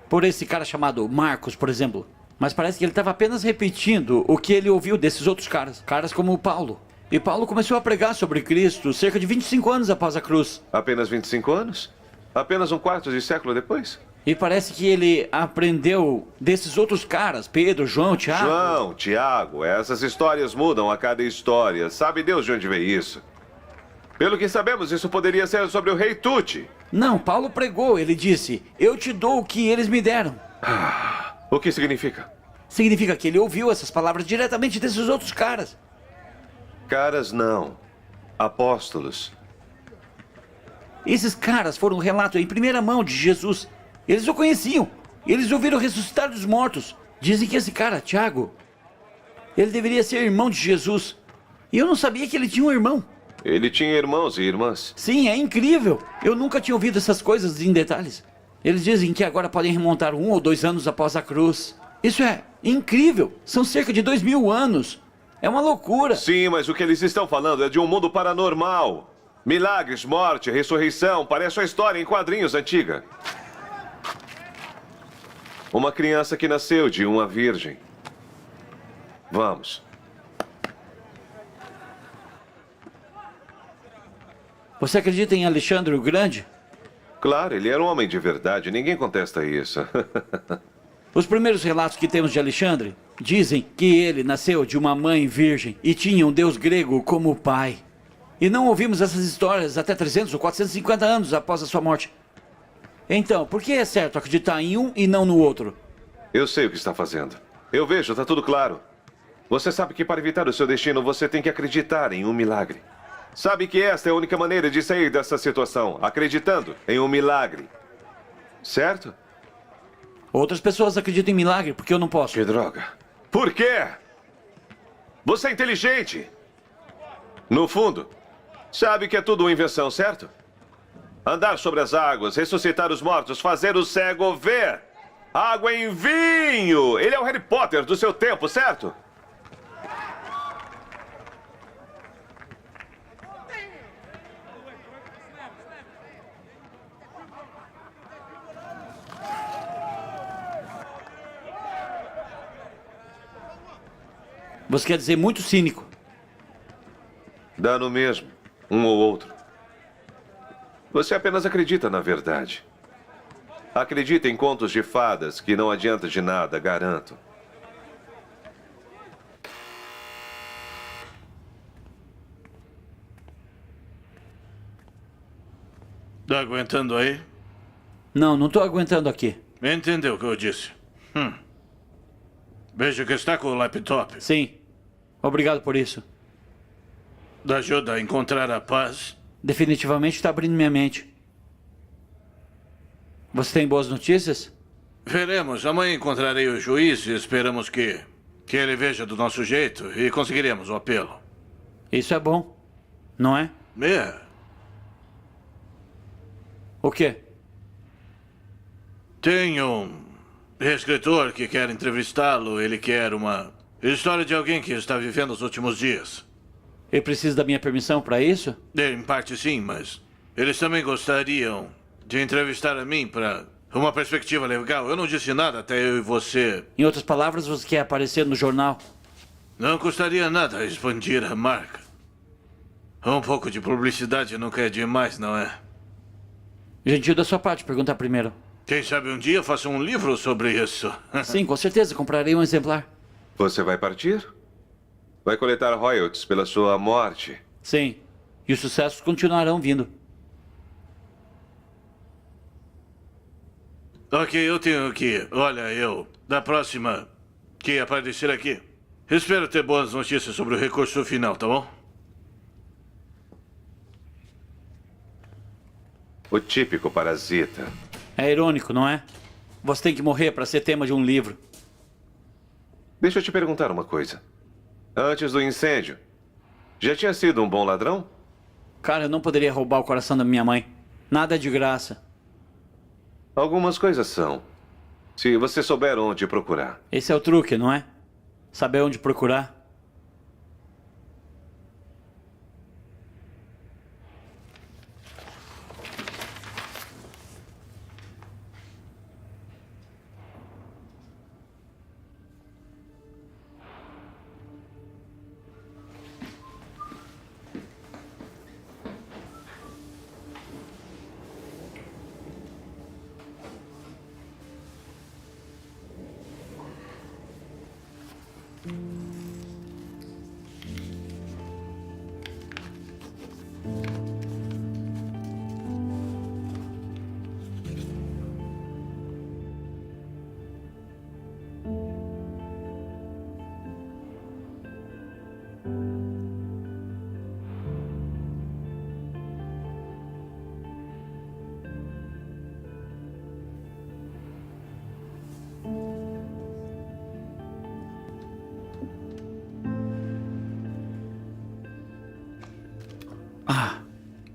Por esse cara chamado Marcos, por exemplo. Mas parece que ele estava apenas repetindo o que ele ouviu desses outros caras. Caras como o Paulo. E Paulo começou a pregar sobre Cristo cerca de 25 anos após a cruz. Apenas 25 anos? Apenas um quarto de século depois? E parece que ele aprendeu desses outros caras. Pedro, João, Tiago. João, Tiago, essas histórias mudam a cada história. Sabe Deus de onde veio isso? Pelo que sabemos, isso poderia ser sobre o rei Tuti. Não, Paulo pregou. Ele disse, eu te dou o que eles me deram. O que significa? Significa que ele ouviu essas palavras diretamente desses outros caras. Caras não. Apóstolos. Esses caras foram um relato em primeira mão de Jesus. Eles o conheciam. Eles o viram ressuscitar dos mortos. Dizem que esse cara, Tiago, ele deveria ser irmão de Jesus. E eu não sabia que ele tinha um irmão. Ele tinha irmãos e irmãs. Sim, é incrível. Eu nunca tinha ouvido essas coisas em detalhes. Eles dizem que agora podem remontar 1 ou 2 anos após a cruz. Isso é incrível. São cerca de 2000 anos. É uma loucura. Sim, mas o que eles estão falando é de um mundo paranormal. Milagres, morte, ressurreição. Parece uma história em quadrinhos antiga. Uma criança que nasceu de uma virgem. Vamos. Você acredita em Alexandre o Grande? Claro, ele era um homem de verdade. Ninguém contesta isso. Os primeiros relatos que temos de Alexandre dizem que ele nasceu de uma mãe virgem e tinha um deus grego como pai. E não ouvimos essas histórias até 300 ou 450 anos após a sua morte. Então, por que é certo acreditar em um e não no outro? Eu sei o que está fazendo. Eu vejo, está tudo claro. Você sabe que para evitar o seu destino, você tem que acreditar em um milagre. Sabe que esta é a única maneira de sair dessa situação, acreditando em um milagre. Certo? Outras pessoas acreditam em milagre, porque eu não posso. Que droga. Por quê? Você é inteligente. No fundo, sabe que é tudo uma invenção, certo? Andar sobre as águas, ressuscitar os mortos, fazer o cego ver. Água em vinho! Ele é o Harry Potter do seu tempo, certo? Você quer dizer muito cínico. Dá no mesmo, um ou outro. Você apenas acredita na verdade. Acredita em contos de fadas que não adianta de nada, garanto. Tá aguentando aí? Não, não estou aguentando aqui. Entendeu o que eu disse? Vejo que está com o laptop. Sim. Obrigado por isso. Ajuda a encontrar a paz. Definitivamente está abrindo minha mente. Você tem boas notícias? Veremos. Amanhã encontrarei o juiz e esperamos que ele veja do nosso jeito e conseguiremos o apelo. Isso é bom, não é? É. O quê? Tem um escritor que quer entrevistá-lo. Ele quer uma história de alguém que está vivendo os últimos dias. Ele precisa da minha permissão para isso? Em parte sim, mas eles também gostariam de entrevistar a mim para uma perspectiva legal. Eu não disse nada até eu e você. Em outras palavras, você quer aparecer no jornal? Não custaria nada expandir a marca. Um pouco de publicidade nunca é demais, não é? Gentil da sua parte perguntar primeiro. Quem sabe um dia faça um livro sobre isso. Sim, com certeza, comprarei um exemplar. Você vai partir? Vai coletar royalties pela sua morte? Sim, e os sucessos continuarão vindo. Ok, eu tenho que ir. Olha, da próxima que aparecer aqui, espero ter boas notícias sobre o recurso final, tá bom? O típico parasita. É irônico, não é? Você tem que morrer para ser tema de um livro. Deixa eu te perguntar uma coisa. Antes do incêndio, já tinha sido um bom ladrão? Cara, eu não poderia roubar o coração da minha mãe. Nada é de graça. Algumas coisas são. Se você souber onde procurar. Esse é o truque, não é? Saber onde procurar.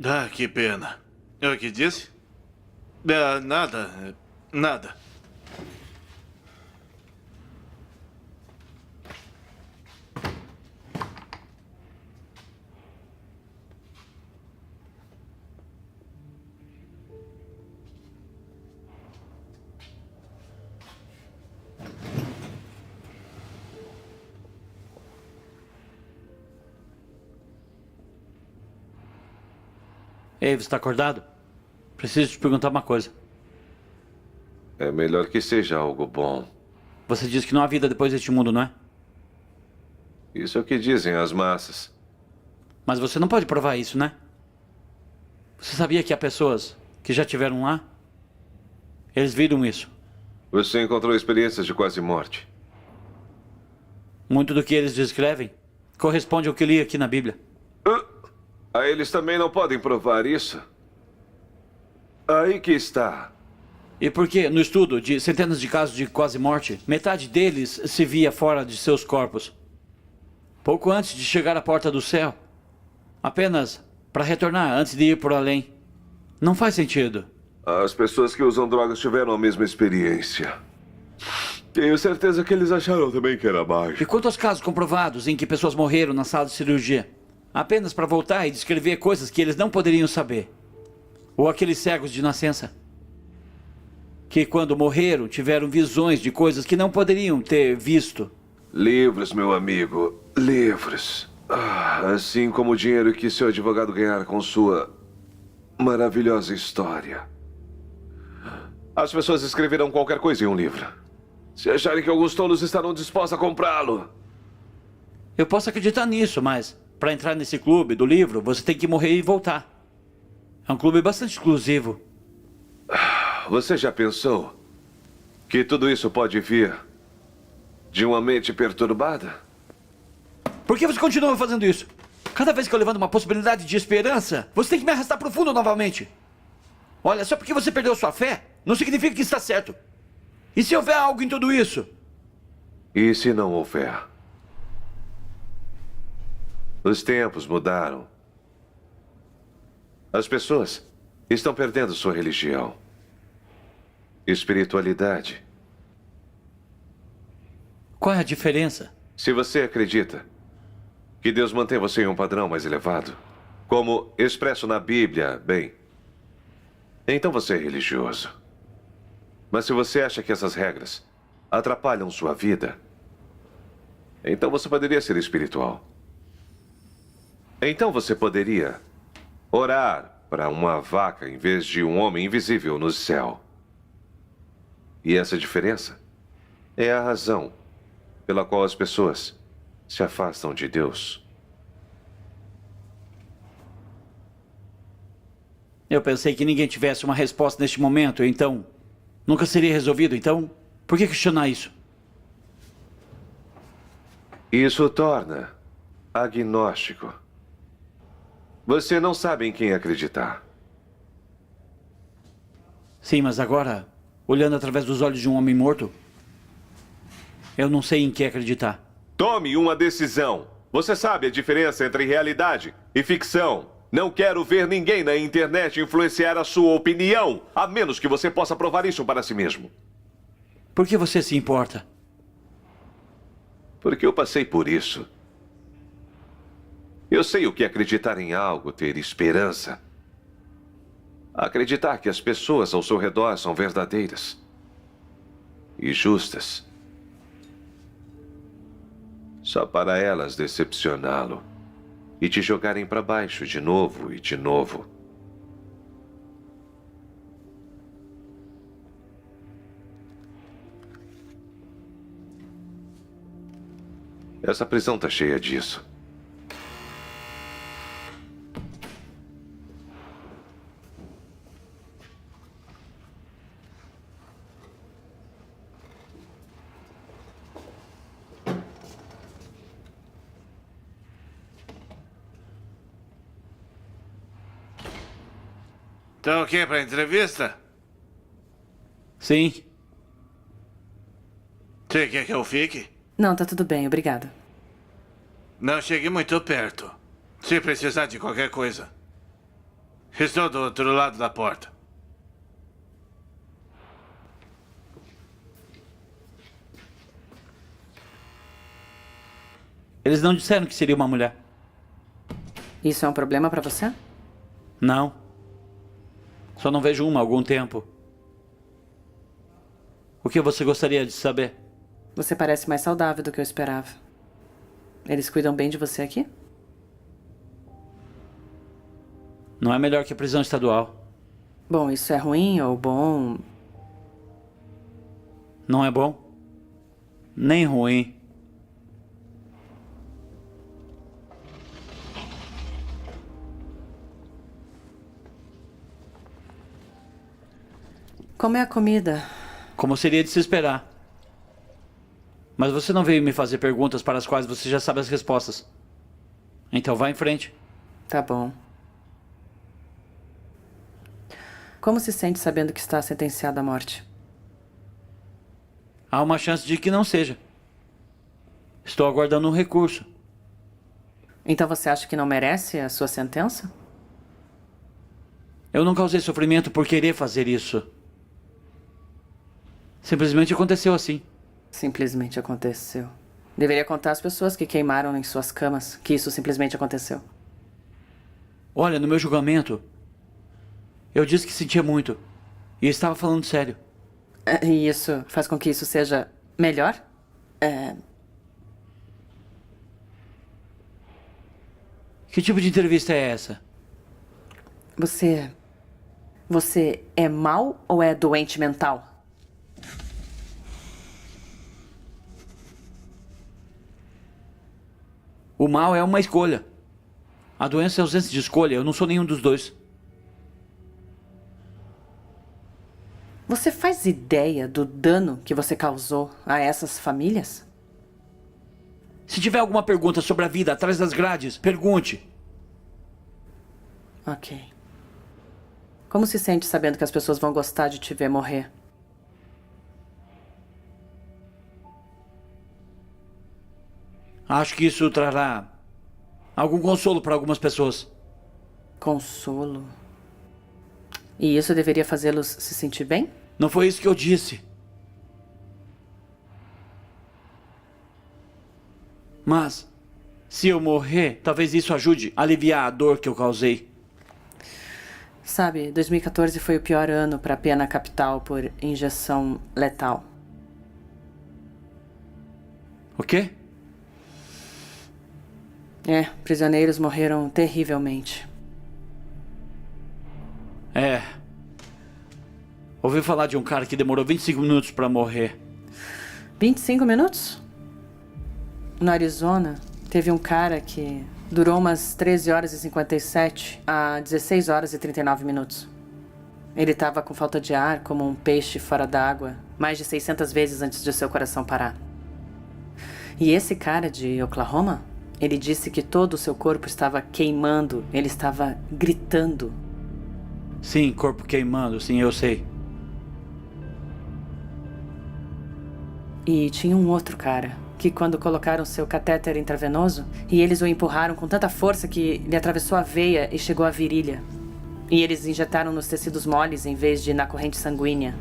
Ah, que pena. O que disse? Nada. Nada. Ei, você está acordado? Preciso te perguntar uma coisa. É melhor que seja algo bom. Você disse que não há vida depois deste mundo, não é? Isso é o que dizem as massas. Mas você não pode provar isso, né? Você sabia que há pessoas que já tiveram lá? Eles viram isso. Você encontrou experiências de quase morte. Muito do que eles descrevem corresponde ao que li aqui na Bíblia. Eles também não podem provar isso. Aí que está. E porque, no estudo de centenas de casos de quase morte, metade deles se via fora de seus corpos. Pouco antes de chegar à porta do céu. Apenas para retornar antes de ir por além. Não faz sentido. As pessoas que usam drogas tiveram a mesma experiência. Tenho certeza que eles acharam também que era E mágico. quanto aos casos comprovados em que pessoas morreram na sala de cirurgia? Apenas para voltar e descrever coisas que eles não poderiam saber. Ou aqueles cegos de nascença. Que quando morreram tiveram visões de coisas que não poderiam ter visto. Livros, meu amigo. Livros. Assim como o dinheiro que seu advogado ganhar com sua maravilhosa história. As pessoas escreverão qualquer coisa em um livro. Se acharem que alguns tolos estarão dispostos a comprá-lo. Eu posso acreditar nisso, mas para entrar nesse clube do livro, você tem que morrer e voltar. É um clube bastante exclusivo. Você já pensou que tudo isso pode vir de uma mente perturbada? Por que você continua fazendo isso? Cada vez que eu levanto uma possibilidade de esperança, você tem que me arrastar pro fundo novamente. Olha, só porque você perdeu sua fé, não significa que está certo. E se houver algo em tudo isso? E se não houver? Os tempos mudaram. As pessoas estão perdendo sua religião, espiritualidade. Qual é a diferença? Se você acredita que Deus mantém você em um padrão mais elevado, como expresso na Bíblia, bem, então você é religioso. Mas se você acha que essas regras atrapalham sua vida, então você poderia ser espiritual. Então você poderia orar para uma vaca em vez de um homem invisível no céu. E essa diferença é a razão pela qual as pessoas se afastam de Deus. Eu pensei que ninguém tivesse uma resposta neste momento, então nunca seria resolvido. Então, por que questionar isso? Isso o torna agnóstico. Você não sabe em quem acreditar. Sim, mas agora, olhando através dos olhos de um homem morto, eu não sei em que acreditar. Tome uma decisão. Você sabe a diferença entre realidade e ficção. Não quero ver ninguém na internet influenciar a sua opinião, a menos que você possa provar isso para si mesmo. Por que você se importa? Porque eu passei por isso. Eu sei o que é acreditar em algo, ter esperança. Acreditar que as pessoas ao seu redor são verdadeiras e justas. Só para elas decepcioná-lo e te jogarem para baixo de novo e de novo. Essa prisão tá cheia disso. Tá ok pra entrevista? Sim. Você quer que eu fique? Não, tá tudo bem, obrigada. Não chegue muito perto. Se precisar de qualquer coisa. Estou do outro lado da porta. Eles não disseram que seria uma mulher. Isso é um problema pra você? Não. Só não vejo uma há algum tempo. O que você gostaria de saber? Você parece mais saudável do que eu esperava. Eles cuidam bem de você aqui? Não é melhor que a prisão estadual. Bom, isso é ruim ou bom? Não é bom? Nem ruim. Como é a comida? Como seria de se esperar. Mas você não veio me fazer perguntas para as quais você já sabe as respostas. Então vá em frente. Tá bom. Como se sente sabendo que está sentenciado à morte? Há uma chance de que não seja. Estou aguardando um recurso. Então você acha que não merece a sua sentença? Eu não causei sofrimento por querer fazer isso. Simplesmente aconteceu assim. Simplesmente aconteceu. Deveria contar às pessoas que queimaram em suas camas que isso simplesmente aconteceu. Olha, no meu julgamento, eu disse que sentia muito. E estava falando sério. E isso faz com que isso seja melhor? Que tipo de entrevista é essa? Você é mau ou é doente mental? O mal é uma escolha. A doença é ausência de escolha. Eu não sou nenhum dos dois. Você faz ideia do dano que você causou a essas famílias? Se tiver alguma pergunta sobre a vida atrás das grades, pergunte. Ok. Como se sente sabendo que as pessoas vão gostar de te ver morrer? Acho que isso trará algum consolo para algumas pessoas. Consolo. E isso deveria fazê-los se sentir bem? Não foi isso que eu disse. Mas, se eu morrer, talvez isso ajude a aliviar a dor que eu causei. Sabe, 2014 foi o pior ano para a pena capital por injeção letal. O quê? Prisioneiros morreram terrivelmente. Ouvi falar de um cara que demorou 25 minutos para morrer. 25 minutos? No Arizona, teve um cara que durou umas 13 horas e 57 a 16 horas e 39 minutos. Ele estava com falta de ar, como um peixe fora d'água, mais de 600 vezes antes de seu coração parar. E esse cara de Oklahoma, ele disse que todo o seu corpo estava queimando, ele estava gritando. Sim, corpo queimando, sim, eu sei. E tinha um outro cara, que quando colocaram seu catéter intravenoso, e eles o empurraram com tanta força que lhe atravessou a veia e chegou à virilha. E eles injetaram nos tecidos moles em vez de na corrente sanguínea.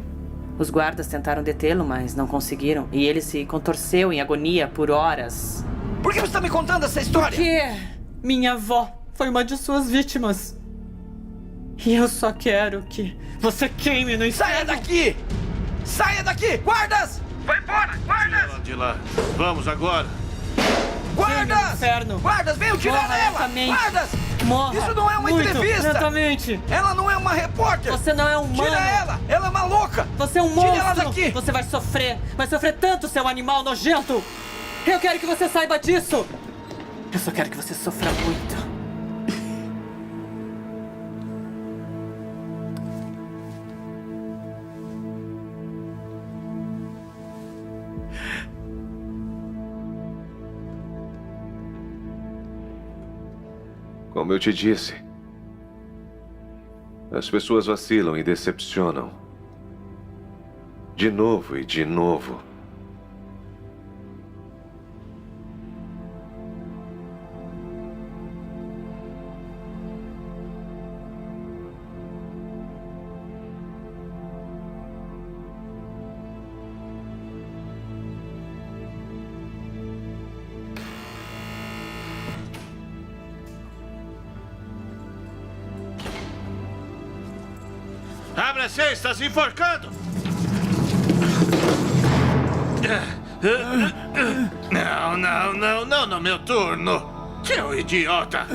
Os guardas tentaram detê-lo, mas não conseguiram, e ele se contorceu em agonia por horas. Por que você está me contando essa história? Porque minha avó foi uma de suas vítimas. E eu só quero que você queime no inferno. Saia daqui! Saia daqui! Guardas! Vai embora, guardas! De lá. Vamos agora. Guardas! Inferno. Guardas, venham tirar Morra ela! lentamente. Guardas! Morra Isso não é uma muito entrevista! lentamente. Ela não é uma repórter! Você não é humano. Tira ela! Ela é uma louca! Você é um Tire monstro. ela daqui! Você vai sofrer tanto, seu animal nojento. Eu quero que você saiba disso. Eu só quero que você sofra muito. Como eu te disse, as pessoas vacilam e decepcionam. De novo e de novo. Abre a 6, está se enforcando! Não, no meu turno! Seu idiota!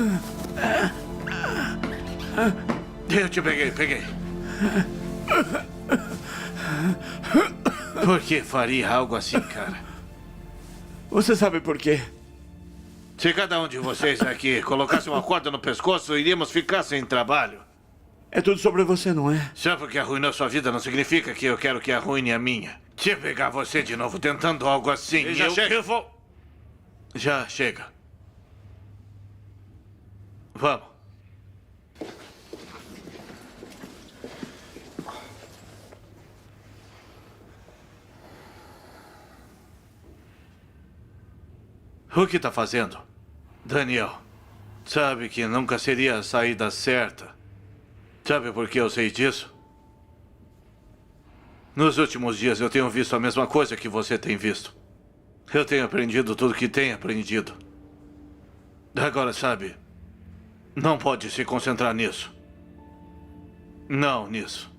Eu te peguei. Por que faria algo assim, cara? Você sabe por quê? Se cada um de vocês aqui colocasse uma corda no pescoço, iríamos ficar sem trabalho. É tudo sobre você, não é? Só porque arruinou sua vida não significa que eu quero que arruine a minha. Se eu pegar você de novo tentando algo assim, eu vou... Já chega. Vamos. O que está fazendo? Daniel, sabe que nunca seria a saída certa. Sabe por que eu sei disso? Nos últimos dias eu tenho visto a mesma coisa que você tem visto. Eu tenho aprendido tudo que tenho aprendido. Agora, sabe, não pode se concentrar nisso. Não nisso.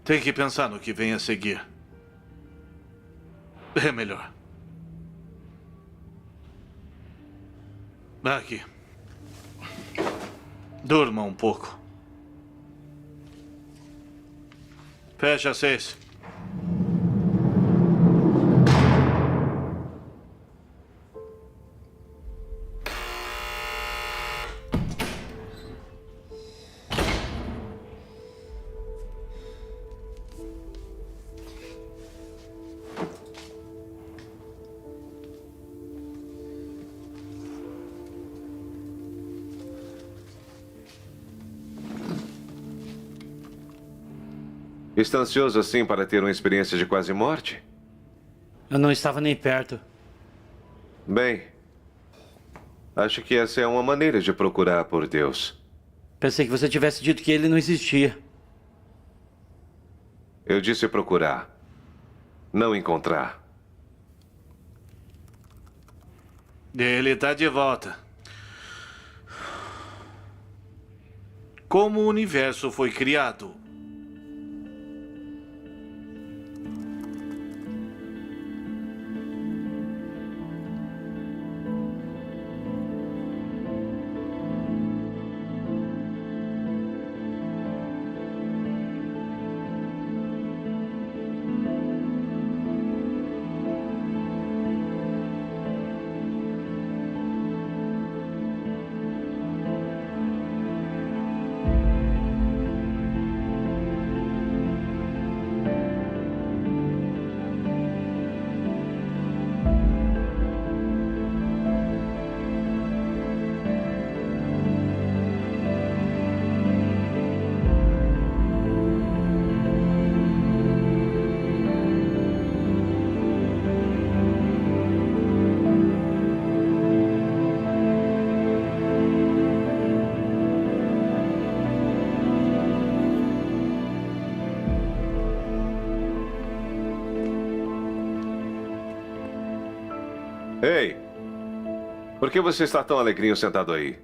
Tem que pensar no que vem a seguir. É melhor. Aqui. Durma um pouco. Fecha 6. Está ansioso assim para ter uma experiência de quase morte? Eu não estava nem perto. Bem, acho que essa é uma maneira de procurar por Deus. Pensei que você tivesse dito que ele não existia. Eu disse procurar, não encontrar. Ele está de volta. Como o universo foi criado? Ei, por que você está tão alegrinho sentado aí?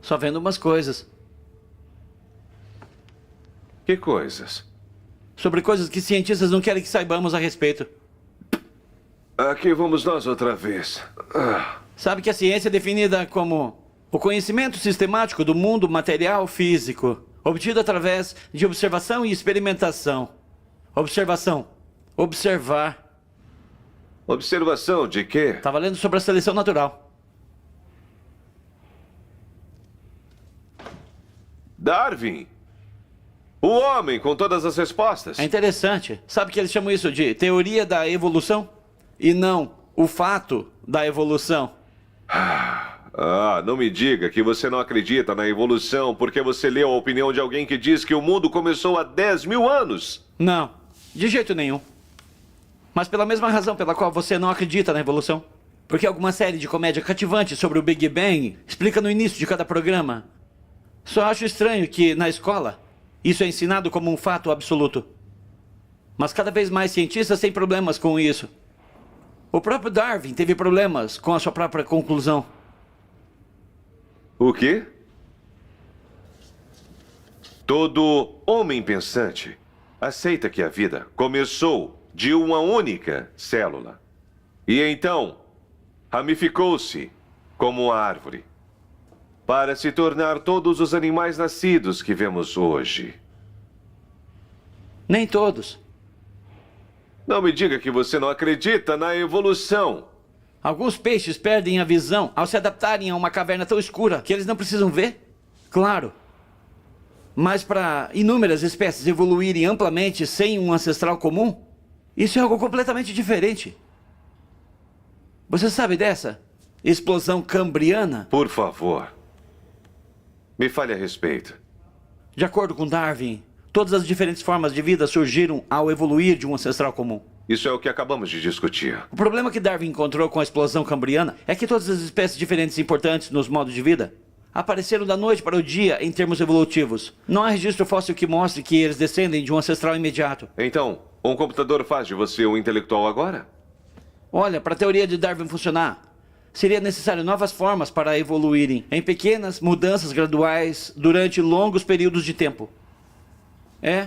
Só vendo umas coisas. Que coisas? Sobre coisas que cientistas não querem que saibamos a respeito. Aqui vamos nós outra vez. Sabe que a ciência é definida como o conhecimento sistemático do mundo material físico, obtido através de observação e experimentação. Observação. Observar. Observação de quê? Estava lendo sobre a seleção natural. Darwin. O homem com todas as respostas. É interessante. Sabe que eles chamam isso de teoria da evolução? E não o fato da evolução. Não me diga que você não acredita na evolução porque você leu a opinião de alguém que diz que o mundo começou há 10.000 anos. Não, de jeito nenhum. Mas pela mesma razão pela qual você não acredita na evolução. Porque alguma série de comédia cativante sobre o Big Bang explica no início de cada programa. Só acho estranho que, na escola, isso é ensinado como um fato absoluto. Mas cada vez mais cientistas têm problemas com isso. O próprio Darwin teve problemas com a sua própria conclusão. O quê? Todo homem pensante aceita que a vida começou de uma única célula. E então ramificou-se como uma árvore, para se tornar todos os animais nascidos que vemos hoje. Nem todos. Não me diga que você não acredita na evolução. Alguns peixes perdem a visão ao se adaptarem a uma caverna tão escura que eles não precisam ver. Claro. Mas para inúmeras espécies evoluírem amplamente sem um ancestral comum, isso é algo completamente diferente. Você sabe dessa explosão cambriana? Por favor, me fale a respeito. De acordo com Darwin, todas as diferentes formas de vida surgiram ao evoluir de um ancestral comum. Isso é o que acabamos de discutir. O problema que Darwin encontrou com a explosão cambriana é que todas as espécies diferentes e importantes nos modos de vida apareceram da noite para o dia em termos evolutivos. Não há registro fóssil que mostre que eles descendem de um ancestral imediato. Então, um computador faz de você um intelectual agora? Olha, para a teoria de Darwin funcionar, seria necessário novas formas para evoluírem em pequenas mudanças graduais durante longos períodos de tempo.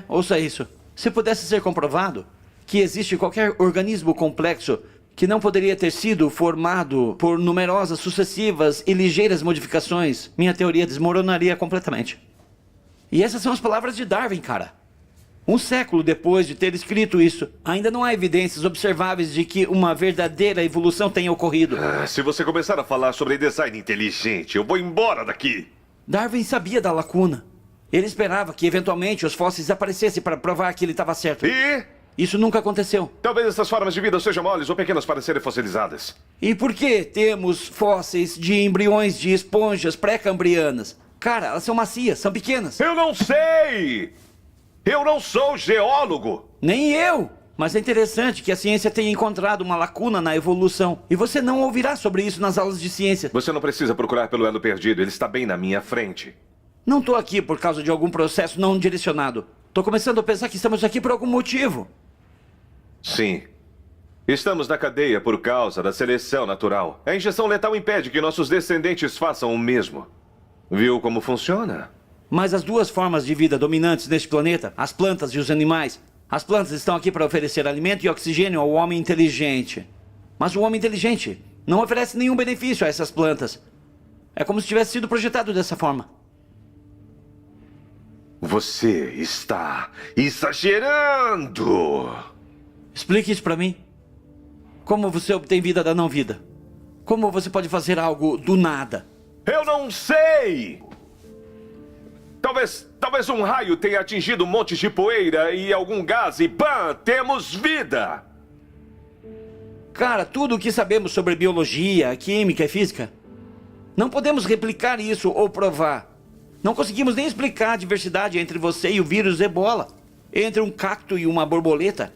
Ouça isso. Se pudesse ser comprovado que existe qualquer organismo complexo que não poderia ter sido formado por numerosas, sucessivas e ligeiras modificações, minha teoria desmoronaria completamente. E essas são as palavras de Darwin, cara. Um século depois de ter escrito isso, ainda não há evidências observáveis de que uma verdadeira evolução tenha ocorrido. Se você começar a falar sobre design inteligente, eu vou embora daqui. Darwin sabia da lacuna. Ele esperava que eventualmente os fósseis aparecessem para provar que ele estava certo. E? Isso nunca aconteceu. Talvez essas formas de vida sejam moles ou pequenas para serem fossilizadas. E por que temos fósseis de embriões de esponjas pré-cambrianas? Cara, elas são macias, são pequenas. Eu não sei! Eu não sou geólogo! Nem eu! Mas é interessante que a ciência tenha encontrado uma lacuna na evolução. E você não ouvirá sobre isso nas aulas de ciência. Você não precisa procurar pelo elo perdido, ele está bem na minha frente. Não tô aqui por causa de algum processo não direcionado. Tô começando a pensar que estamos aqui por algum motivo. Sim. Estamos na cadeia por causa da seleção natural. A injeção letal impede que nossos descendentes façam o mesmo. Viu como funciona? Mas as duas formas de vida dominantes neste planeta, as plantas e os animais, as plantas estão aqui para oferecer alimento e oxigênio ao homem inteligente. Mas o homem inteligente não oferece nenhum benefício a essas plantas. É como se tivesse sido projetado dessa forma. Você está exagerando! Explique isso para mim. Como você obtém vida da não vida? Como você pode fazer algo do nada? Eu não sei! Talvez um raio tenha atingido um monte de poeira e algum gás e pã, temos vida! Cara, tudo o que sabemos sobre biologia, química e física, não podemos replicar isso ou provar. Não conseguimos nem explicar a diversidade entre você e o vírus Ebola, entre um cacto e uma borboleta.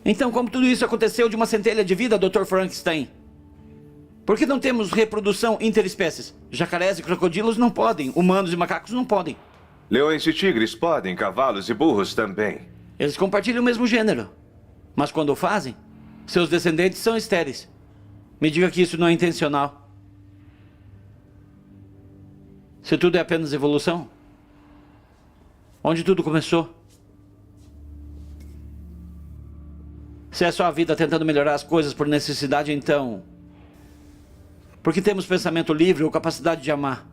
Então, como tudo isso aconteceu de uma centelha de vida, Dr. Frankenstein? Por que não temos reprodução interespécies? Jacarés e crocodilos não podem, humanos e macacos não podem. Leões e tigres podem, cavalos e burros também. Eles compartilham o mesmo gênero. Mas quando o fazem, seus descendentes são estéreis. Me diga que isso não é intencional. Se tudo é apenas evolução, onde tudo começou? Se é só a vida tentando melhorar as coisas por necessidade, então... por que temos pensamento livre ou capacidade de amar?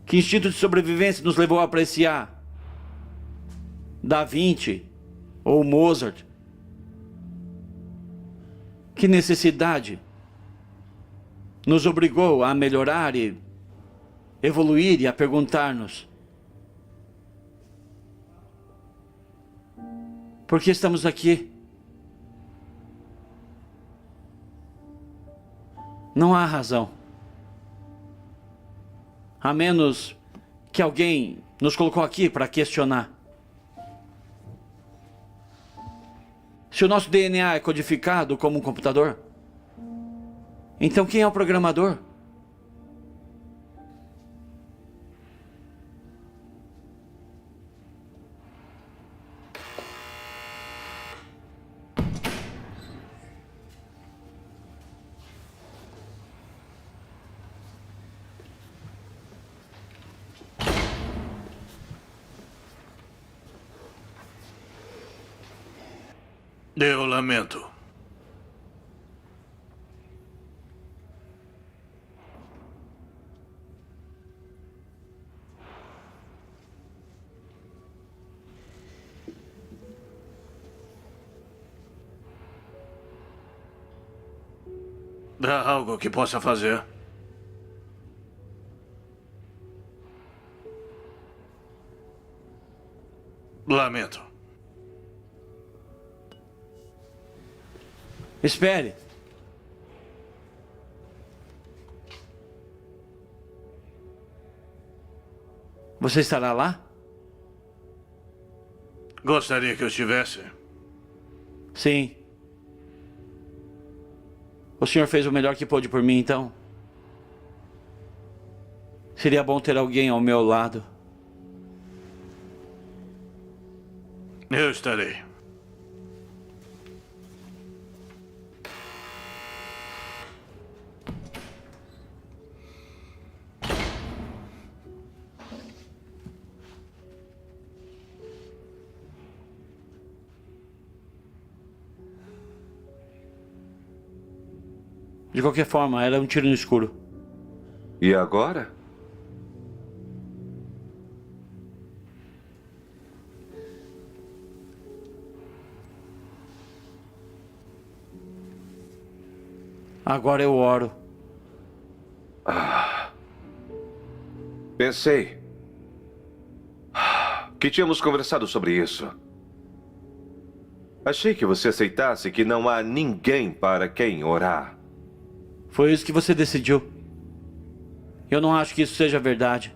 Que instinto de sobrevivência nos levou a apreciar Da Vinci ou Mozart? Que necessidade nos obrigou a melhorar e evoluir e a perguntar-nos: por que estamos aqui? Não há razão. A menos que alguém nos colocou aqui para questionar. Se o nosso DNA é codificado como um computador, então quem é o programador? Eu lamento. Há algo que possa fazer? Lamento. Espere. Você estará lá? Gostaria que eu estivesse. Sim. O senhor fez o melhor que pôde por mim, então. Seria bom ter alguém ao meu lado. Eu estarei. De qualquer forma, era um tiro no escuro. E agora? Agora eu oro. Pensei que tínhamos conversado sobre isso. Achei que você aceitasse que não há ninguém para quem orar. Foi isso que você decidiu. Eu não acho que isso seja verdade.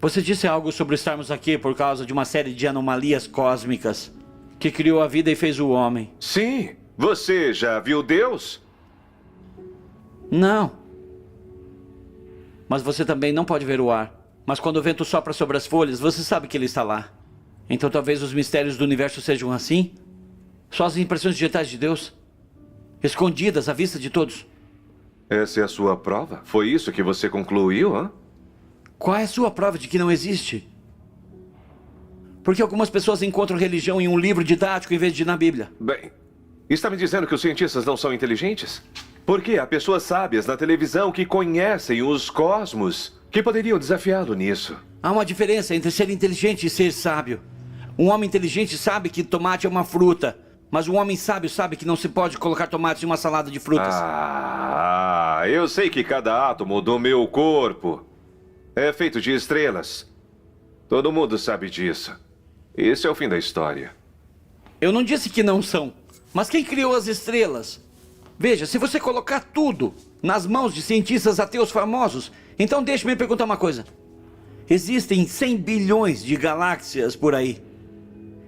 Você disse algo sobre estarmos aqui por causa de uma série de anomalias cósmicas que criou a vida e fez o homem. Sim, você já viu Deus? Não. Mas você também não pode ver o ar. Mas quando o vento sopra sobre as folhas, você sabe que ele está lá. Então talvez os mistérios do universo sejam assim? Só as impressões digitais de Deus? Escondidas à vista de todos. Essa é a sua prova? Foi isso que você concluiu, hã? Qual é a sua prova de que não existe? Porque algumas pessoas encontram religião em um livro didático em vez de na Bíblia. Bem, está me dizendo que os cientistas não são inteligentes? Porque há pessoas sábias na televisão que conhecem os cosmos, que poderiam desafiá-lo nisso. Há uma diferença entre ser inteligente e ser sábio. Um homem inteligente sabe que tomate é uma fruta, mas um homem sábio sabe que não se pode colocar tomates em uma salada de frutas. Eu sei que cada átomo do meu corpo é feito de estrelas. Todo mundo sabe disso. Esse é o fim da história. Eu não disse que não são, mas quem criou as estrelas? Veja, se você colocar tudo nas mãos de cientistas ateus famosos, então deixe-me perguntar uma coisa. Existem 100 bilhões de galáxias por aí.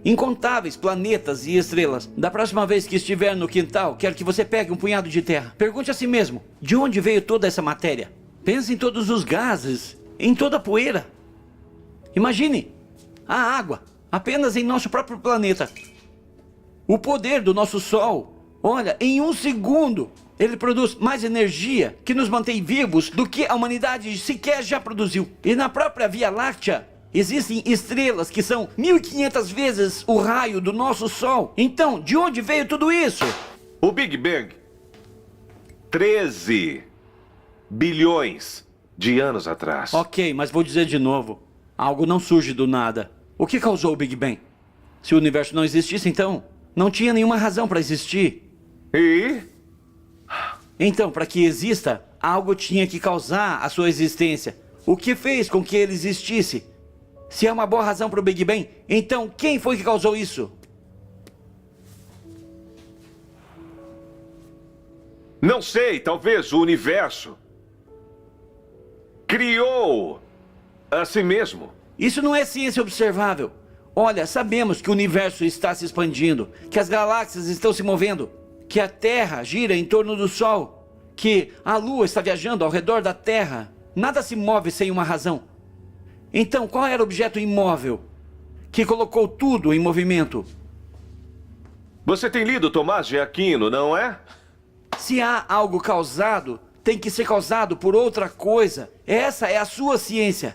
Incontáveis planetas e estrelas. Da próxima vez que estiver no quintal, quero que você pegue um punhado de terra. Pergunte a si mesmo, de onde veio toda essa matéria? Pense em todos os gases, em toda a poeira. Imagine a água, apenas em nosso próprio planeta. O poder do nosso Sol. Olha, em um segundo, ele produz mais energia que nos mantém vivos do que a humanidade sequer já produziu. E na própria Via Láctea, existem estrelas que são 1500 vezes o raio do nosso Sol. Então, de onde veio tudo isso? O Big Bang. 13 bilhões de anos atrás. Ok, mas vou dizer de novo. Algo não surge do nada. O que causou o Big Bang? Se o universo não existisse, então, não tinha nenhuma razão para existir. E? Então, para que exista, algo tinha que causar a sua existência. O que fez com que ele existisse? Se há uma boa razão para o Big Bang, então quem foi que causou isso? Não sei, talvez o universo criou a si mesmo. Isso não é ciência observável. Olha, sabemos que o universo está se expandindo, que as galáxias estão se movendo, que a Terra gira em torno do Sol, que a Lua está viajando ao redor da Terra. Nada se move sem uma razão. Então, qual era o objeto imóvel que colocou tudo em movimento? Você tem lido Tomás de Aquino, não é? Se há algo causado, tem que ser causado por outra coisa. Essa é a sua ciência.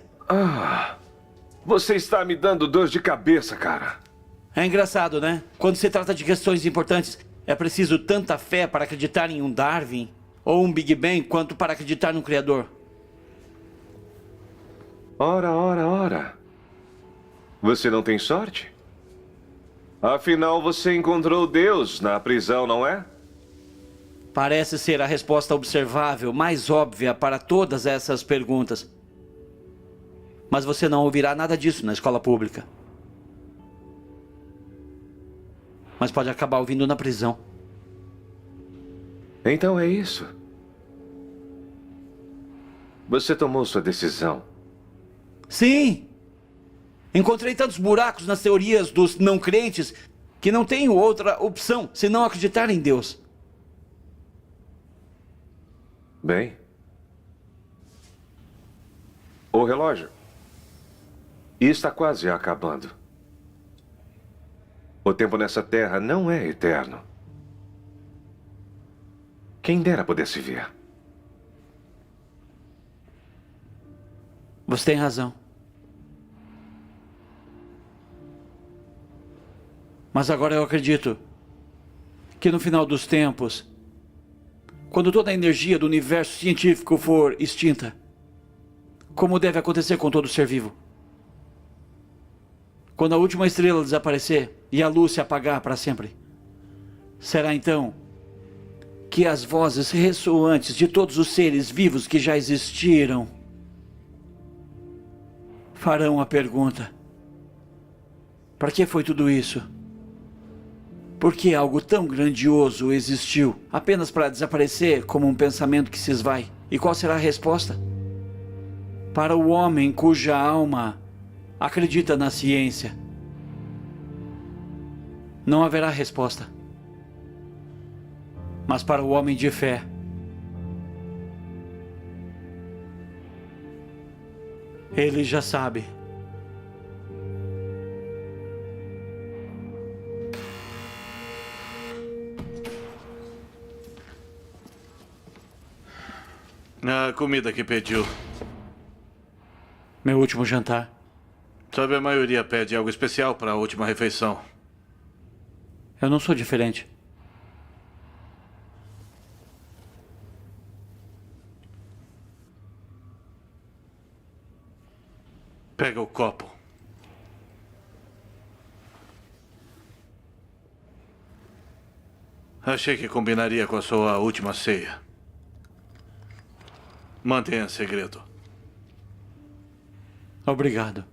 Você está me dando dor de cabeça, cara. É engraçado, né? Quando se trata de questões importantes, é preciso tanta fé para acreditar em um Darwin ou um Big Bang quanto para acreditar no Criador. Ora, ora, ora. Você não tem sorte? Afinal, você encontrou Deus na prisão, não é? Parece ser a resposta observável mais óbvia para todas essas perguntas. Mas você não ouvirá nada disso na escola pública. Mas pode acabar ouvindo na prisão. Então é isso. Você tomou sua decisão. Sim! Encontrei tantos buracos nas teorias dos não crentes que não tenho outra opção senão acreditar em Deus. Bem. O relógio está quase acabando. O tempo nessa terra não é eterno. Quem dera pudesse ver. Você tem razão. Mas agora eu acredito que no final dos tempos, quando toda a energia do universo científico for extinta, como deve acontecer com todo ser vivo, quando a última estrela desaparecer e a luz se apagar para sempre, será então que as vozes ressoantes de todos os seres vivos que já existiram farão a pergunta: para que foi tudo isso? Por que algo tão grandioso existiu apenas para desaparecer como um pensamento que se esvai? E qual será a resposta? Para o homem cuja alma acredita na ciência, não haverá resposta. Mas para o homem de fé, ele já sabe. A comida que pediu. Meu último jantar. Sabe, a maioria pede algo especial para a última refeição. Eu não sou diferente. Pega o copo. Achei que combinaria com a sua última ceia. Mantenha segredo. Obrigado.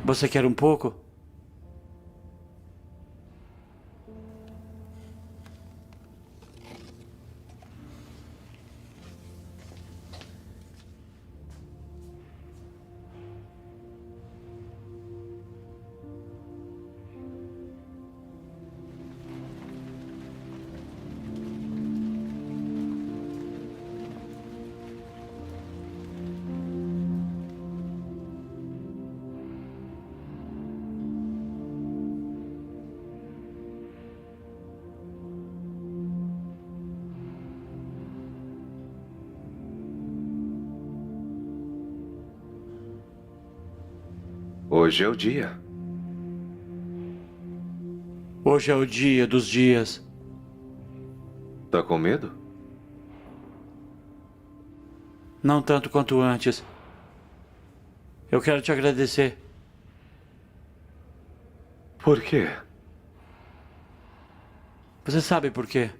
Você quer um pouco? Hoje é o dia. Hoje é o dia dos dias. Tá com medo? Não tanto quanto antes. Eu quero te agradecer. Por quê? Você sabe por quê?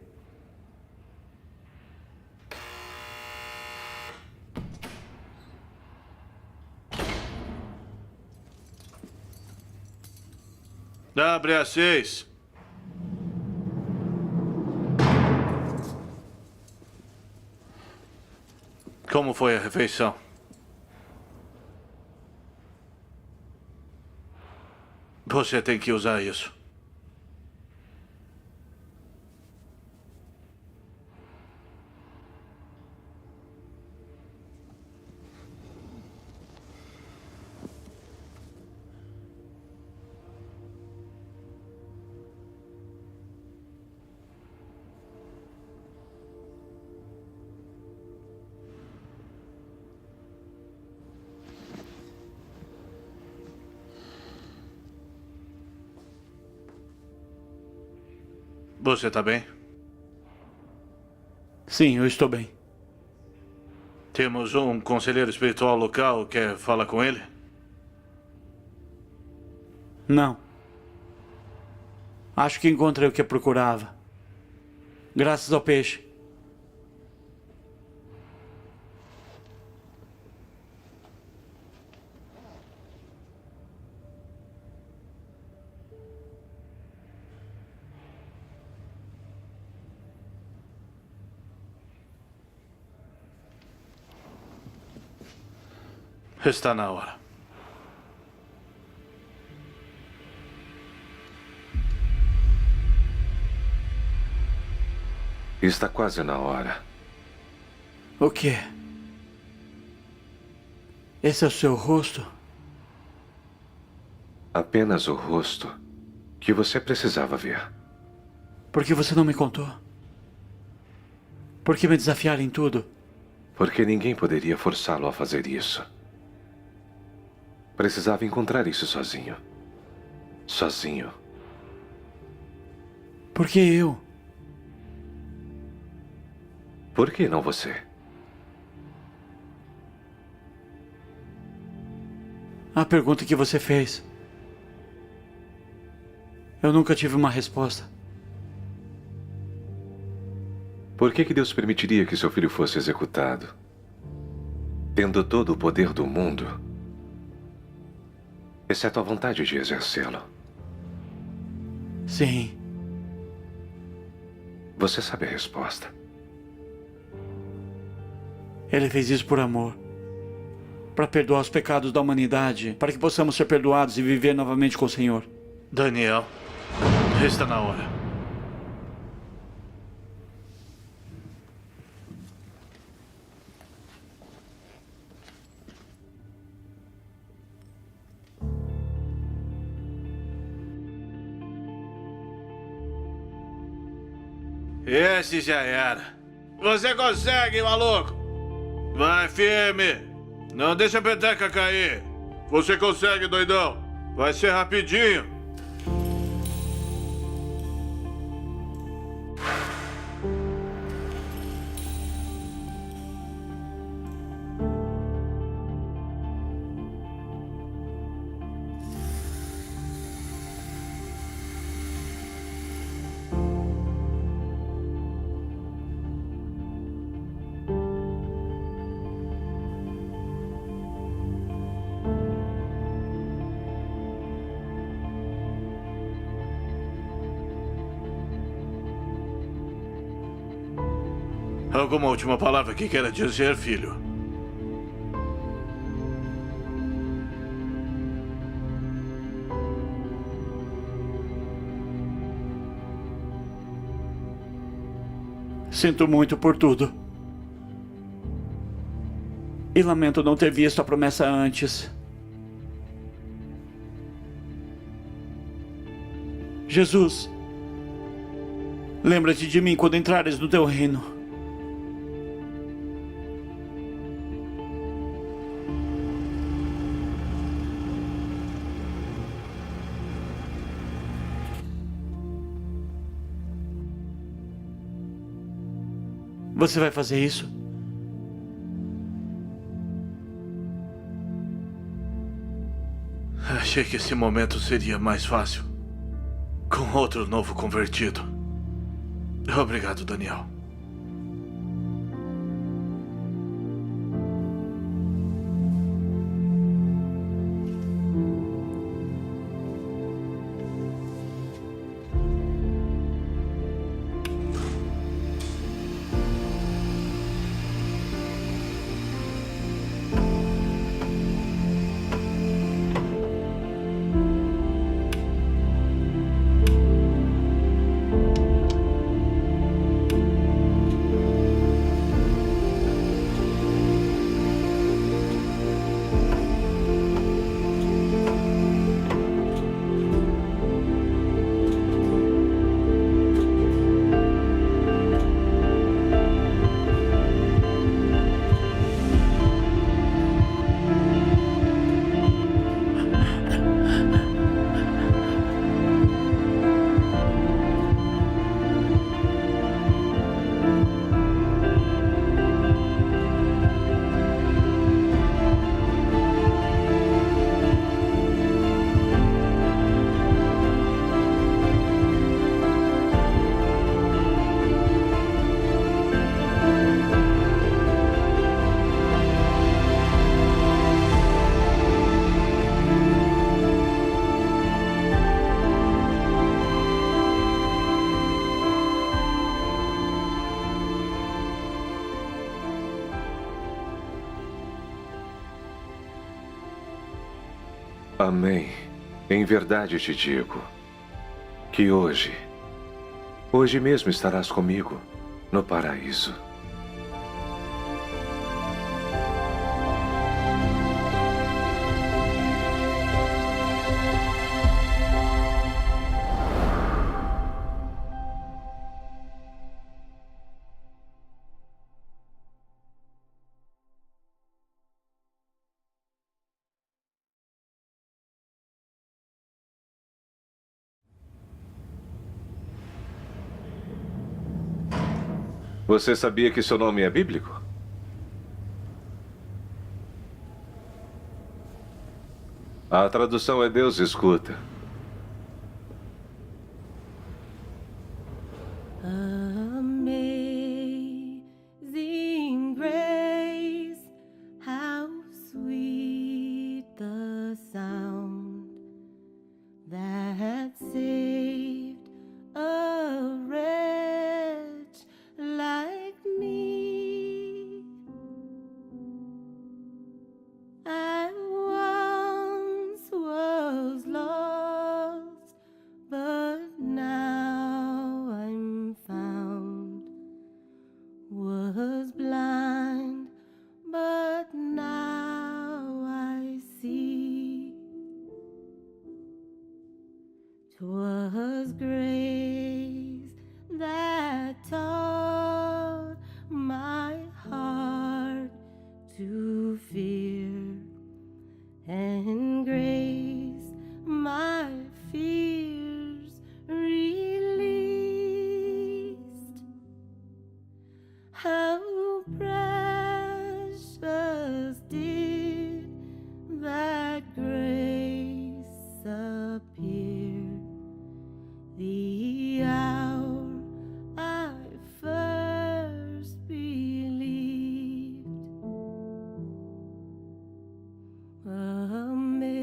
Abre às 6. Como foi a refeição? Você tem que usar isso. Você tá bem? Sim, eu estou bem. Temos um conselheiro espiritual local. Quer falar com ele? Não. Acho que encontrei o que procurava. Graças ao peixe. Está na hora. Está quase na hora. O quê? Esse é o seu rosto? Apenas o rosto que você precisava ver. Por que você não me contou? Por que me desafiar em tudo? Porque ninguém poderia forçá-lo a fazer isso. Precisava encontrar isso sozinho. Sozinho. Por que eu? Por que não você? A pergunta que você fez. Eu nunca tive uma resposta. Por que Deus permitiria que seu filho fosse executado? Tendo todo o poder do mundo, exceto a vontade de exercê-lo. Sim. Você sabe a resposta. Ele fez isso por amor. Para perdoar os pecados da humanidade. Para que possamos ser perdoados e viver novamente com o Senhor. Daniel, está na hora. Esse já era. Você consegue, maluco! Vai firme! Não deixa a peteca cair! Você consegue, doidão! Vai ser rapidinho! Alguma última palavra que queira dizer, filho? Sinto muito por tudo. E lamento não ter visto a promessa antes. Jesus, lembra-te de mim quando entrares no teu reino. Você vai fazer isso? Achei que esse momento seria mais fácil com outro novo convertido. Obrigado, Daniel. Amém. Em verdade te digo que hoje mesmo estarás comigo no paraíso. Você sabia que seu nome é bíblico? A tradução é Deus escuta. Amazing grace, how sweet the sound that saved a wretch like me. I once was lost, but now I'm found. Was blind, but now I see. 'Twas grace that taught my heart to fear, and grace my fears released. How precious did that grace appear the hour I first believed. Amazing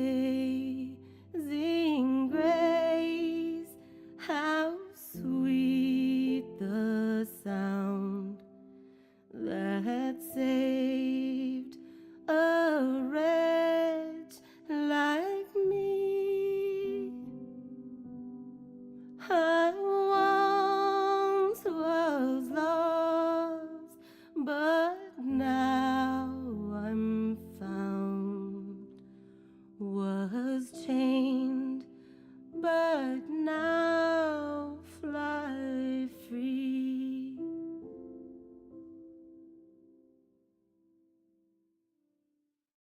grace, how sweet the sound that saved a wretch like me. I once was lost, but now